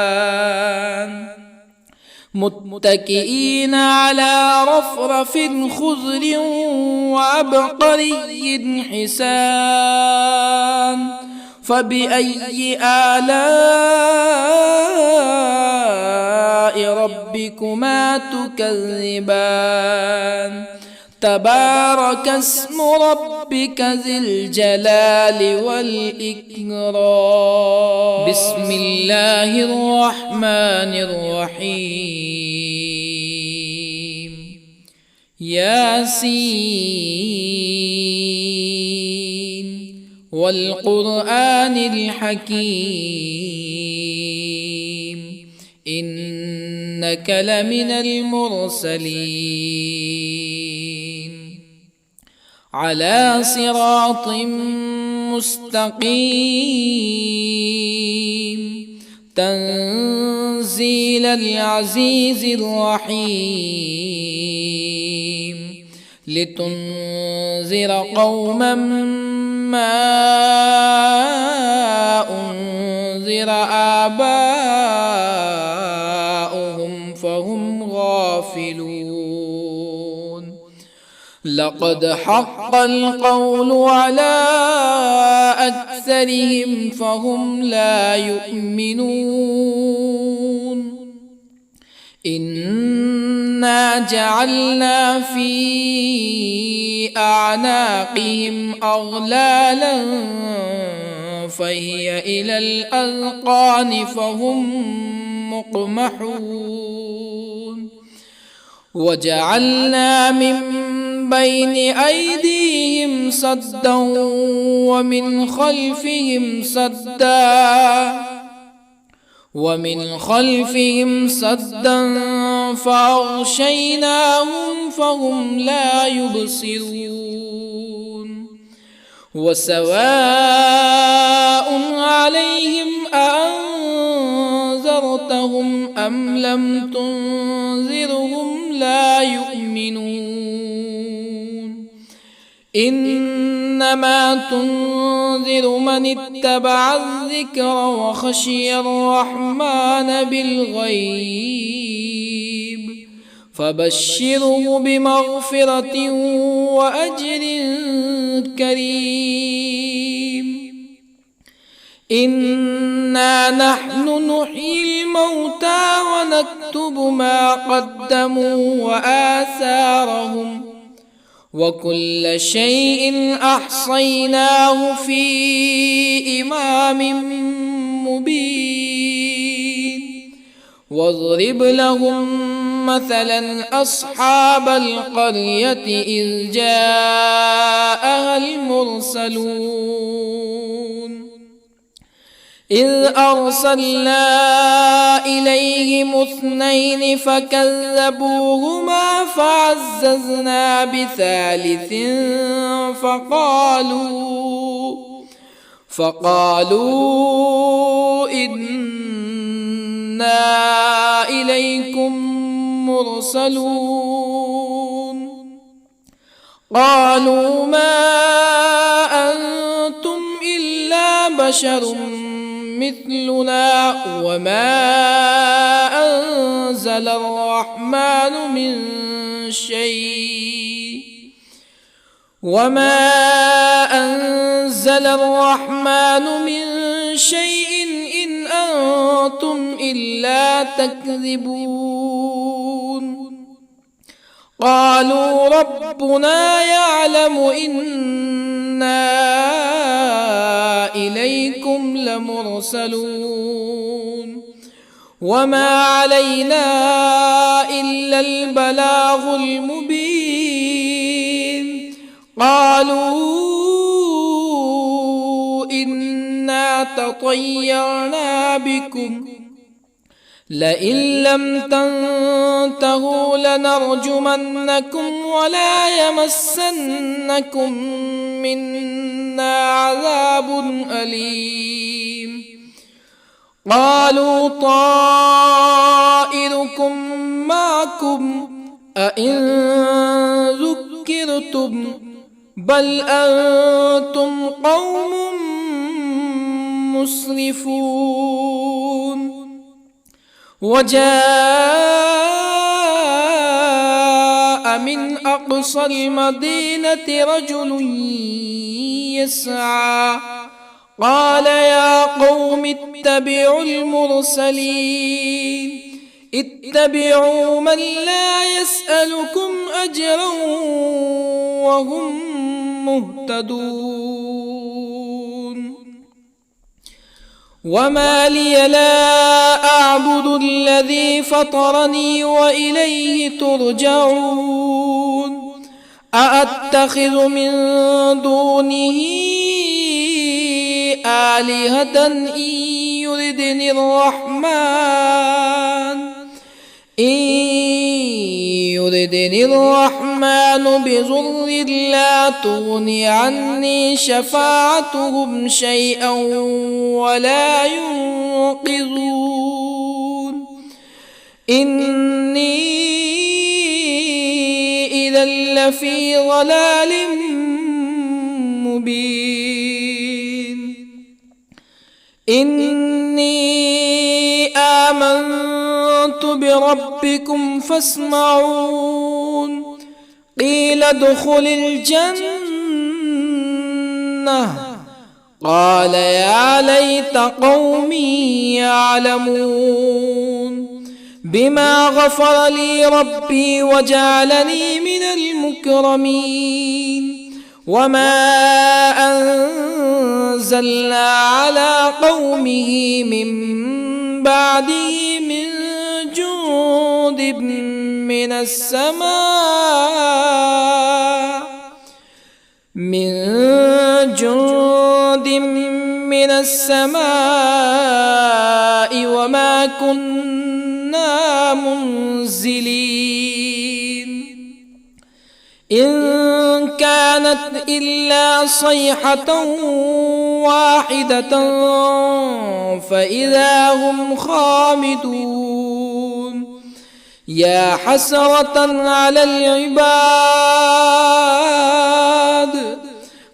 متكئين على رفرف خضر وعبقري حسان فبأي آلاء ربكما تكذبان تبارك اسم ربك ذي الجلال والإكرام بسم الله الرحمن الرحيم ياسين والقرآن الحكيم إنك لمن المرسلين على صراط مستقيم تنزيل العزيز الرحيم لتنذر قوما ما أنذر آباؤهم فهم غافلون لقد حق القول على أكثرهم فهم لا يؤمنون إنا جعلنا في أعناقهم أغلالا فهي إلى الأذقان فهم مقمحون وجعلنا من بين أيديهم سدا ومن خلفهم سدا فأغشيناهم فهم لا يبصرون وسواء عليهم أأنذرتهم أم لم تنذرهم لا يؤمنون إنما تنذر من اتبع الذكر وخشي الرحمن بالغيب فبشره بمغفرة وأجر كريم إنا نحن نحيي الموتى ونكتب ما قدموا وآثارهم وكل شيء أحصيناه في إمام مبين واضرب لهم مثلا أصحاب القرية إذ جاءها المرسلون إذ أرسلنا إليهم اثنين فكذبوهما فعززنا بثالث فقالوا إنا إليكم مرسلون قالوا ما أنتم إلا بشر مثلنا وما أنزل الرحمن من شيء إن أنتم إلا تكذبون قالوا ربنا يعلم إنا إليكم لمرسلون وما علينا إلا البلاغ المبين قالوا إنا تطيرنا بكم لئن لم تنتهوا لنرجمنكم ولا يمسنكم منا عذاب أليم قالوا طائركم معكم أئن ذكرتم بل أنتم قوم مسرفون وجاء من أقصى المدينة رجل يسعى قال يا قوم اتبعوا المرسلين اتبعوا من لا يسألكم أجرا وهم مهتدون وما لي لا أعبد الذي فطرني وإليه ترجعون أأتخذ من دونه آلهة إن يردني الرحمن بضر لا تغني عني شفاعتهم شيئا ولا ينقذون إني إذا لفي ضلال مبين إني آمنت بربكم فاسمعون قيل ادخل الجنة قال يا ليت قومي يعلمون بما غفر لي ربي وجعلني من المكرمين وما أنزلنا على قومه من بعده من جند من السماء وما كنا منزلين إن كانت إلا صيحة واحدة فإذا هم خامدون يا حسرة على العباد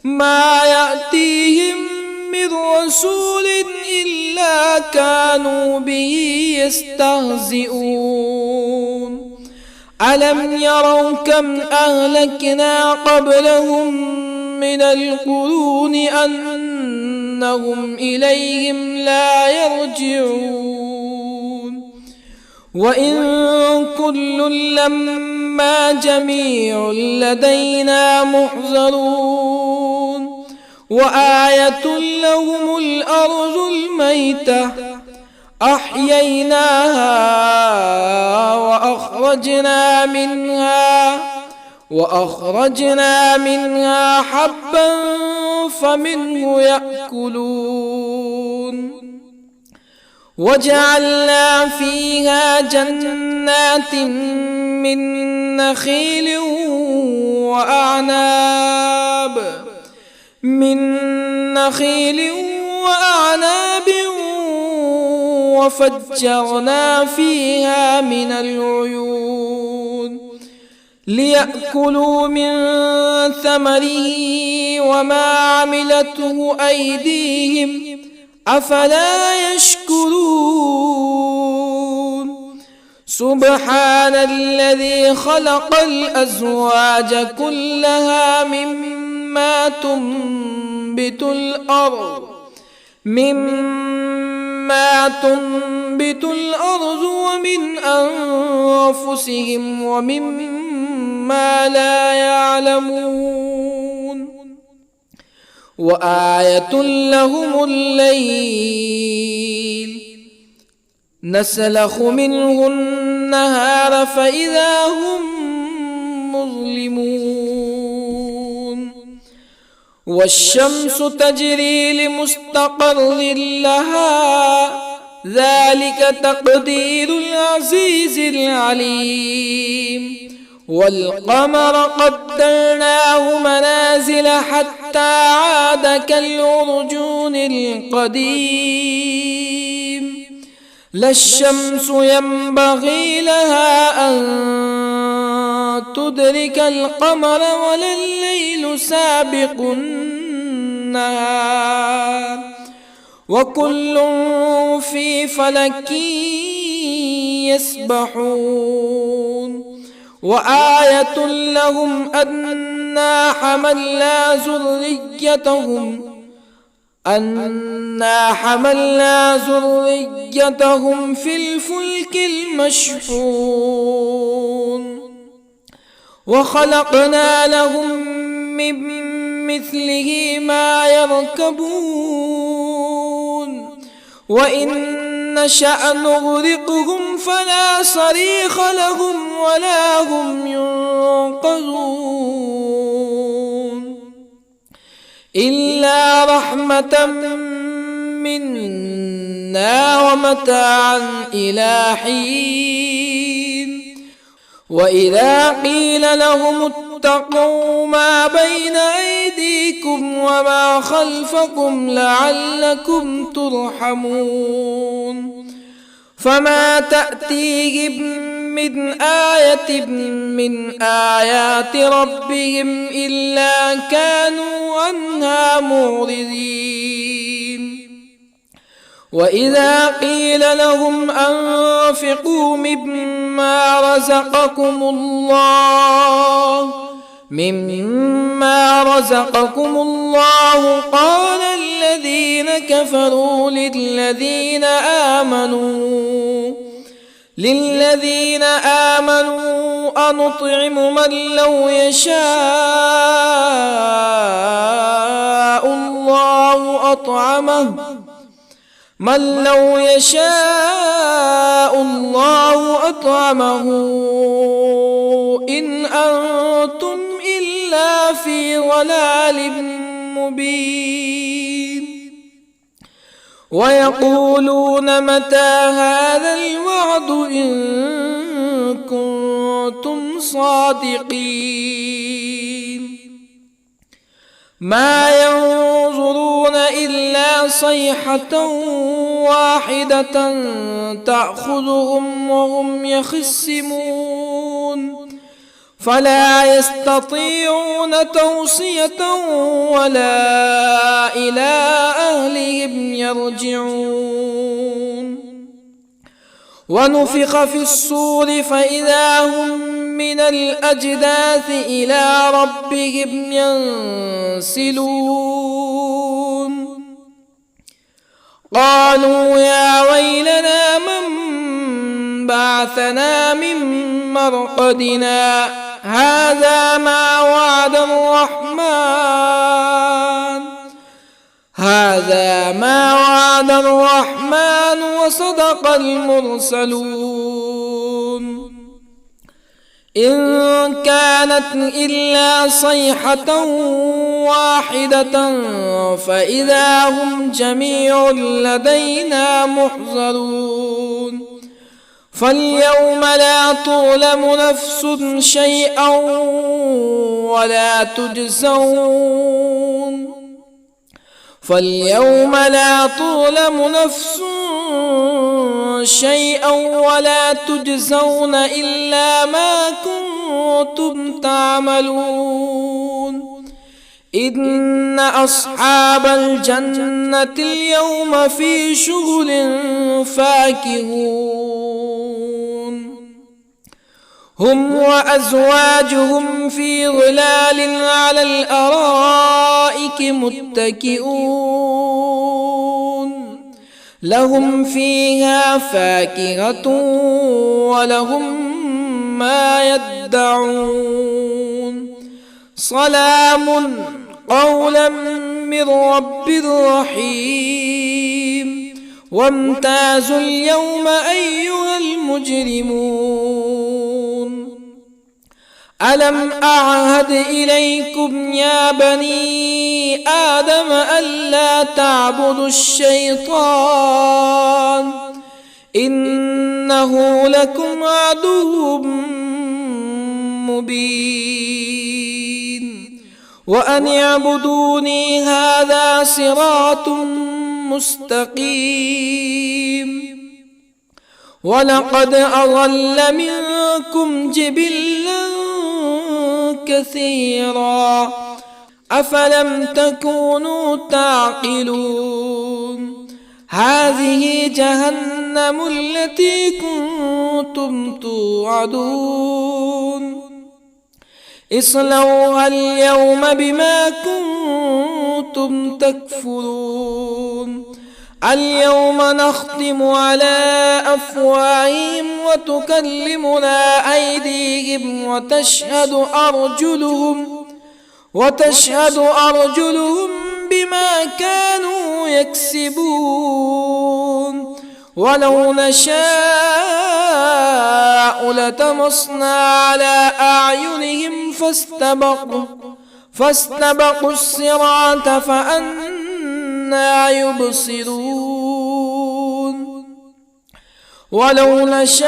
ما يأتيهم من رسول إلا كانوا به يستهزئون ألم يروا كم أهلكنا قبلهم من القرون أنهم إليهم لا يرجعون وإن كل لما جميع لدينا محضرون وآية لهم الأرض الميتة أحييناها وأخرجنا منها حبا فمنه يأكلون وجعلنا فيها جنات من نخيل وأعناب وفجرنا فيها من العيون ليأكلوا من ثمره وما عملته أيديهم أفلا يشكرون سبحان الذي خلق الأزواج كلها مما تنبت الأرض ومن أنفسهم ومما لا يعلمون وآية لهم الليل نسلخ منه النهار فإذا هم مظلمون والشمس تجري لمستقر لها ذلك تقدير العزيز العليم والقمر قدرناه منازل حتى عاد كالعرجون القديم لا الشمس ينبغي لها أن تدرك القمر ولا الليل سابق النهار وكل في فلك يسبحون وآية لهم أنا حملنا ذريتهم في الفلك المشحون وخلقنا لهم من مثله ما يركبون وإن نشأ نغرقهم فلا صريخ لهم ولا هم ينقذون إلا رحمة منا ومتاعا إلى حين وإذا قيل لهم اتقوا ما بين أيديكم وما خلفكم لعلكم ترحمون فما تأتيهم من آية من آيات ربهم إلا كانوا عنها معرضين وإذا قيل لهم أنفقوا مما رزقكم الله قال الذين كفروا للذين آمنوا أنطعم من لو يشاء الله أطعمه إن أنتم إلا في ضلال مبين ويقولون متى هذا الوعد إن كنتم صادقين ما ينظرون إلا صيحة واحدة تأخذهم وهم يخصمون فلا يستطيعون توصية ولا إلى أهلهم يرجعون ونفخ في الصور فإذا هم من الأجداث إلى ربهم ينسلون قالوا يا ويلنا من بعثنا من مرقدنا هذا ما وعد الرحمن وصدق المرسلون إن كانت إلا صيحة واحدة فإذا هم جميع لدينا محضرون فاليوم لا تظلم نفس شيئا ولا تجزون إلا ما كنتم تعملون إن أصحاب الجنة اليوم في شغل فاكهون هم وأزواجهم في ظلال على الأرائك متكئون لهم فيها فاكهة ولهم ما يدعون سلام قولا من رب رحيم وامتازوا اليوم أيها المجرمون ألم أعهد إليكم يا بني آدم ألا تعبدوا الشيطان إنه لكم عدو مبين وأن اعبدوني هذا صراط مستقيم ولقد أضل منكم جبلا كثيرا أفلم تكونوا تعقلون هذه جهنم التي كنتم توعدون اصلوها اليوم بما كنتم تكفرون اليوم نختم على أفواههم وتكلمنا أيديهم وتشهد أرجلهم بما كانوا يكسبون ولو نشاء لطمسنا على أعينهم فاستبقوا الصراط فأنى يبصرون ولو نشاء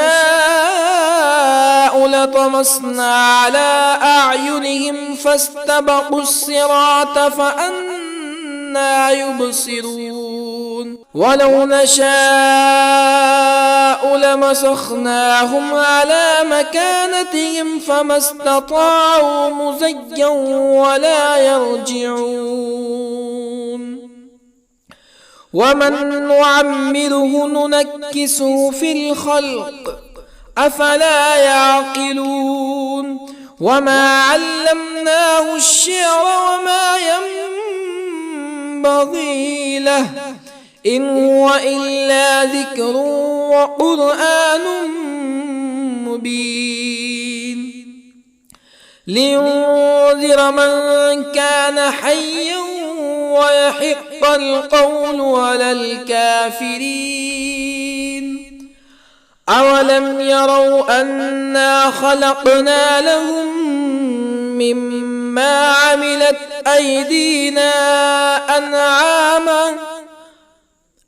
لطمسنا على أعينهم فاستبقوا الصراط فأنى يبصرون ولو نشاء لمسخناهم على مكانتهم فما استطاعوا مزيا ولا يرجعون ومن نعمره ننكسه في الخلق أفلا يعقلون وما علمناه الشعر وما ينبغي له إن هو إلا ذكر وقرآن مبين لينذر من كان حيا ويحق القول على الكافرين أولم يروا أنا خلقنا لهم مما عملت أيدينا أنعاما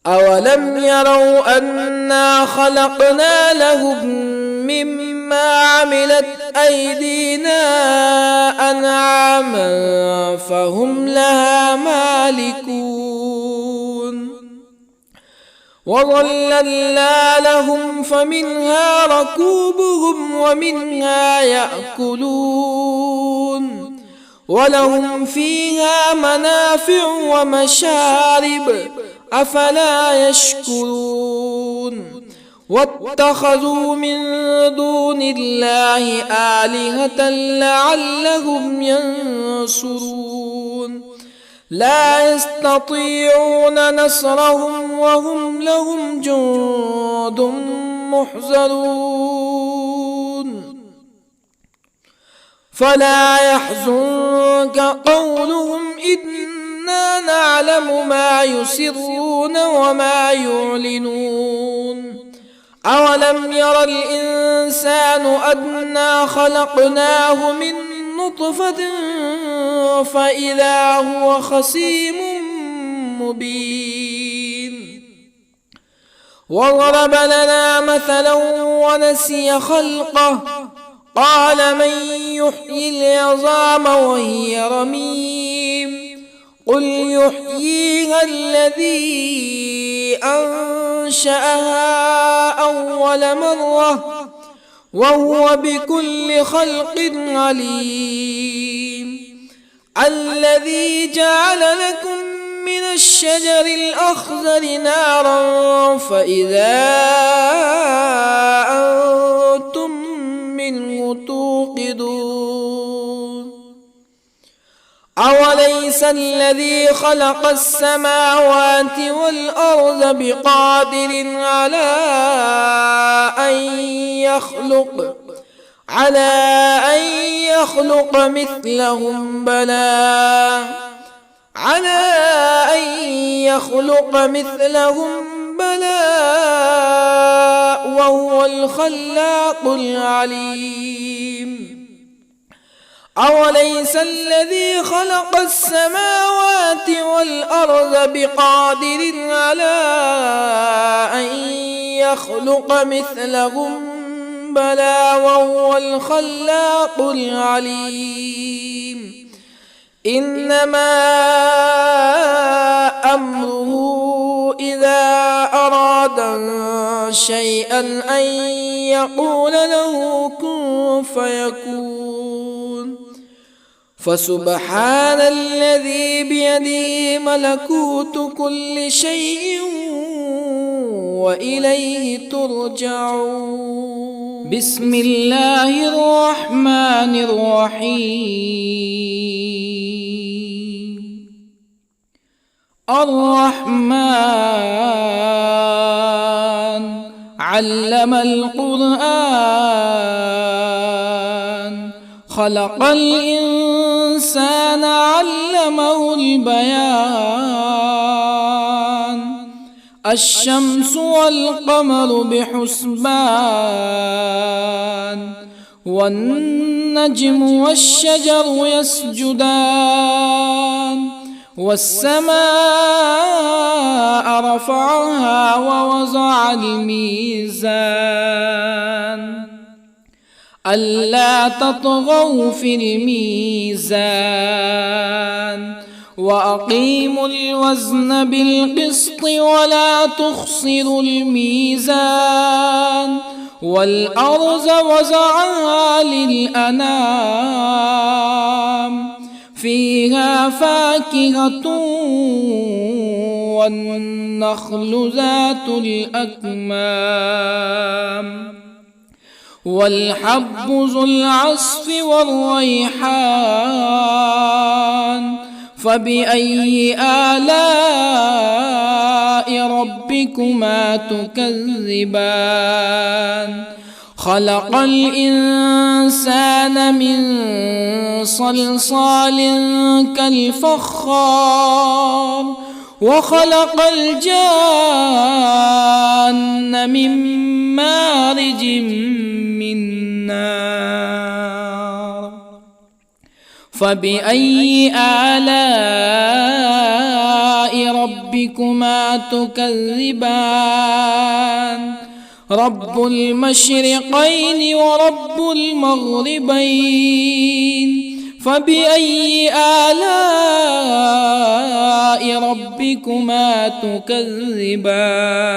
أولم يروا أنا خلقنا لهم مما عملت أيدينا أنعاما فهم لها مالكون وظللنا لهم فمنها ركوبهم ومنها يأكلون ولهم فيها منافع ومشارب أفلا يشكرون واتخذوا من دون الله آلهة لعلهم ينصرون لا يستطيعون نصرهم وهم لهم جند محضرون فلا يحزنك قولهم إنا نعلم ما يسرون وما يعلنون أولم ير الإنسان أنا خلقناه من نطفة فإذا هو خصيم مبين وضرب لنا مثلا ونسي خلقه قال من يحيي العظام وهي رميم قل يحييها الذي أنشأها أول مرة وهو بكل خلق عليم الذي جعل لكم من الشجر الأخضر نارا فإذا أنتم منه توقدون أوليس الذي خلق السماوات والأرض بقادر على أن يخلق مثلهم بلى وهو الخلاق العليم أوليس الذي خلق السماوات والأرض بقادر على أن يخلق مثلهم بلى وهو الخلاق العليم إنما أمره إذا أراد شيئا أن يقول له كن فيكون فسبحان الذي بيده ملكوت كل شيء وإليه ترجعون. بسم الله الرحمن الرحيم. الرحمن علم القرآن خلق الإنسان علمه البيان الشمس والقمر بحسبان والنجم والشجر يسجدان والسماء رفعها ووضع الميزان ألا تطغوا في الميزان وأقيموا الوزن بالقسط ولا تخسروا الميزان والأرض وضعها للأنام فيها فاكهة والنخل ذات الأكمام والحب ذو العصف والريحان فبأي آلاء ربكما تكذبان خلق الإنسان من صلصال كالفخار وخلق الجان من مارج من نار فبأي آلاء ربكما تكذبان رب المشرقين ورب المغربين فبأي آلاء ربكما تكذبان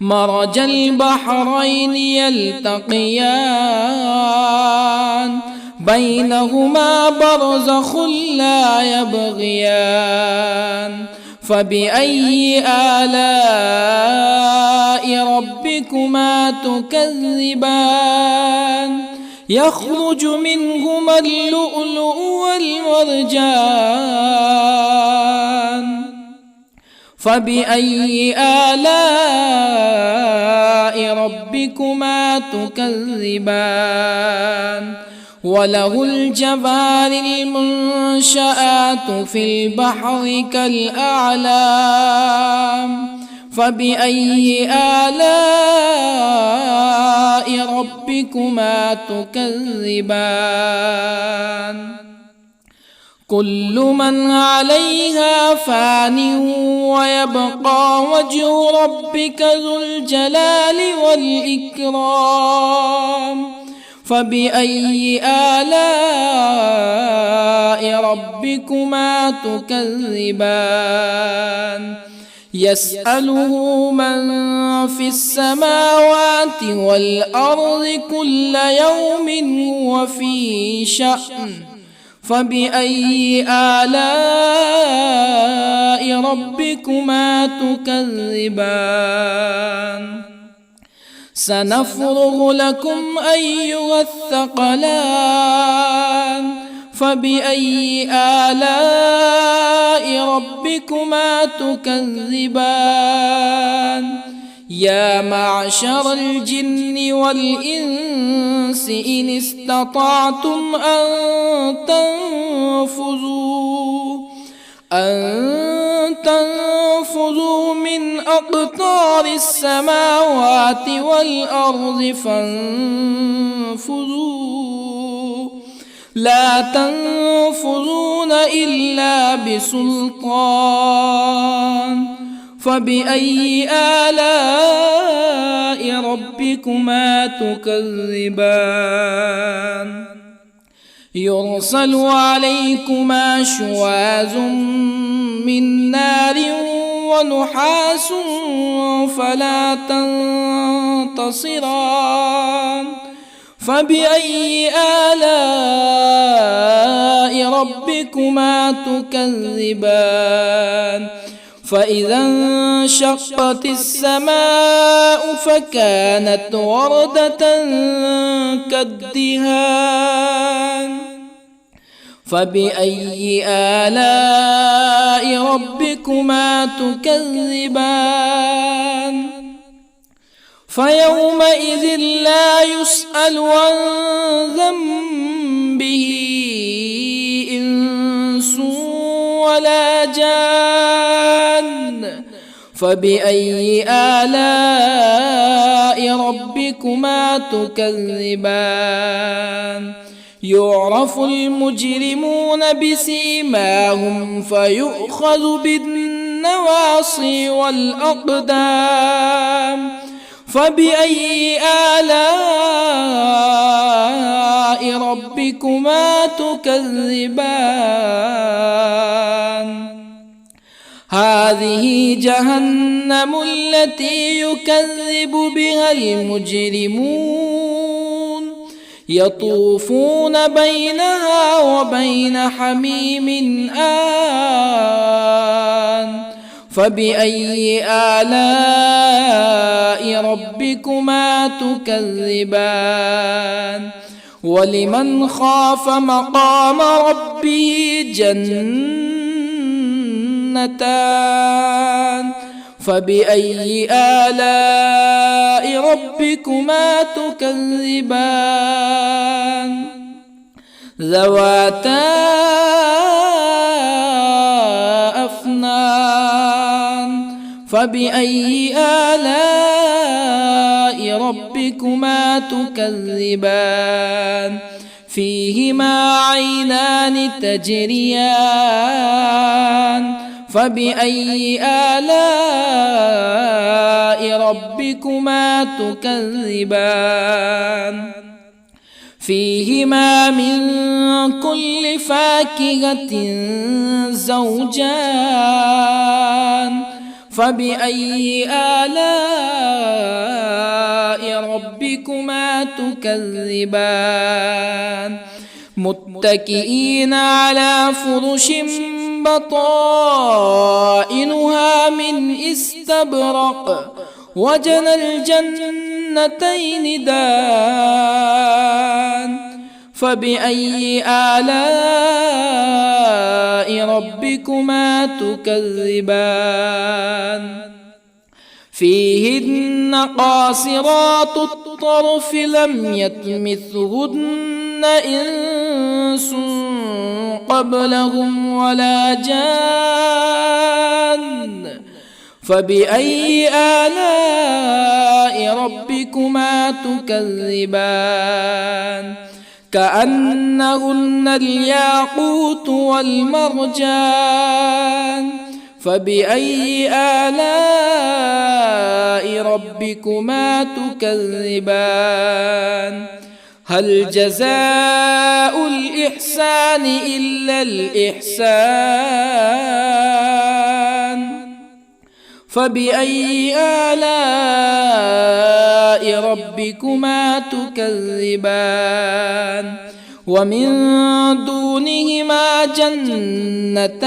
مرج البحرين يلتقيان بينهما برزخ لا يبغيان فبأي آلاء ربكما تكذبان يخرج منهما اللؤلؤ والمرجان فبأي آلاء ربكما تكذبان وله الجوار المنشآت في البحر كالأعلام فبأي آلاء ربكما تكذبان كل من عليها فان ويبقى وجه ربك ذو الجلال والإكرام فبأي آلاء ربكما تكذبان يسأله من في السماوات والأرض كل يوم هو في شأن فبأي آلاء ربكما تكذبان سنفرغ لكم أيها الثقلان فبأي آلاء ربكما تكذبان يا معشر الجن والإنس إن استطعتم أن تنفذوا من أقطار السماوات والأرض فانفذوا لا تنفذون إلا بسلطان فبأي آلاء ربكما تكذبان يرسل عليكما شواظ من نار ونحاس فلا تنتصران فبأي آلاء ربكما تكذبان فإذا انشقت السماء فكانت وردة كالدهان فبأي آلاء ربكما تكذبان فيومئذ لا يسأل عن ذنبه إنس ولا جان فبأي آلاء ربكما تكذبان يعرف المجرمون بسيماهم فيؤخذ بالنواصي والأقدام فبأي آلاء ربكما تكذبان هذه جهنم التي يكذب بها المجرمون يطوفون بينها وبين حميم آن فبأي آلاء ربكما تكذبان ولمن خاف مقام ربه جنتان فبأي آلاء ربكما تكذبان ذواتا أفنان فبأي آلاء ربكما تكذبان فيهما عينان تجريان فبأي آلاء ربكما تكذبان فيهما من كل فاكهة زوجان فبأي آلاء ربكما تكذبان متكئين على فرش بطائنها من استبرق وجنى الجنتين دان فبأي آلاء ربكما تكذبان فيهن قاصرات الطرف لم يطمثهن إنس قبلهم ولا جان فبأي آلاء ربكما تكذبان كأنهن الياقوت والمرجان فبأي آلاء ربكما تكذبان هل جزاء الإحسان إلا الإحسان فبأي آلاء ربكما تكذبان ومن دونهما جنتان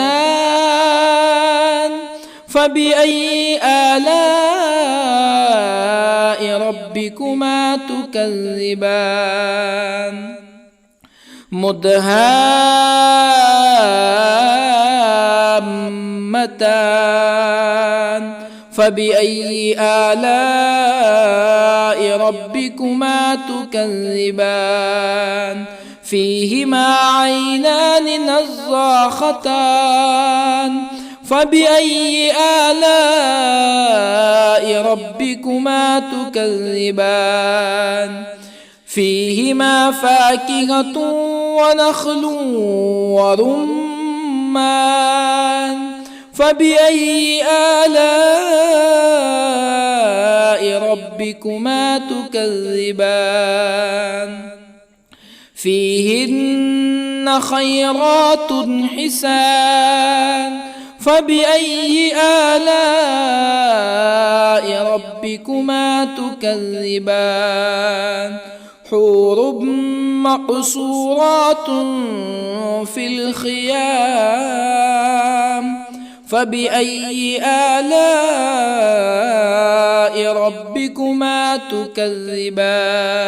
فبأي آلاء ربكما تكذبان مدهامتان فبأي آلاء ربكما تكذبان فيهما عينان نضاختان فبأي آلاء ربكما تكذبان فيهما فاكهة ونخل ورمان فبأي آلاء ربكما تكذبان فيهن خيرات حسان فبأي آلاء ربكما تكذبان حور مقصورات في الخيام فبأي آلاء ربكما تكذبان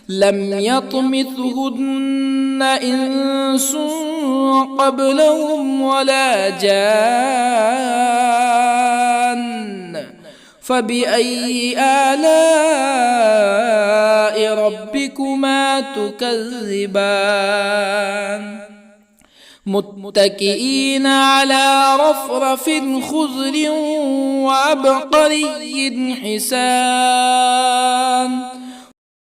لم يطمثهن إنس قبلهم ولا جان فبأي آلاء ربكما تكذبان متكئين على رفرف خضر وعبقري حسان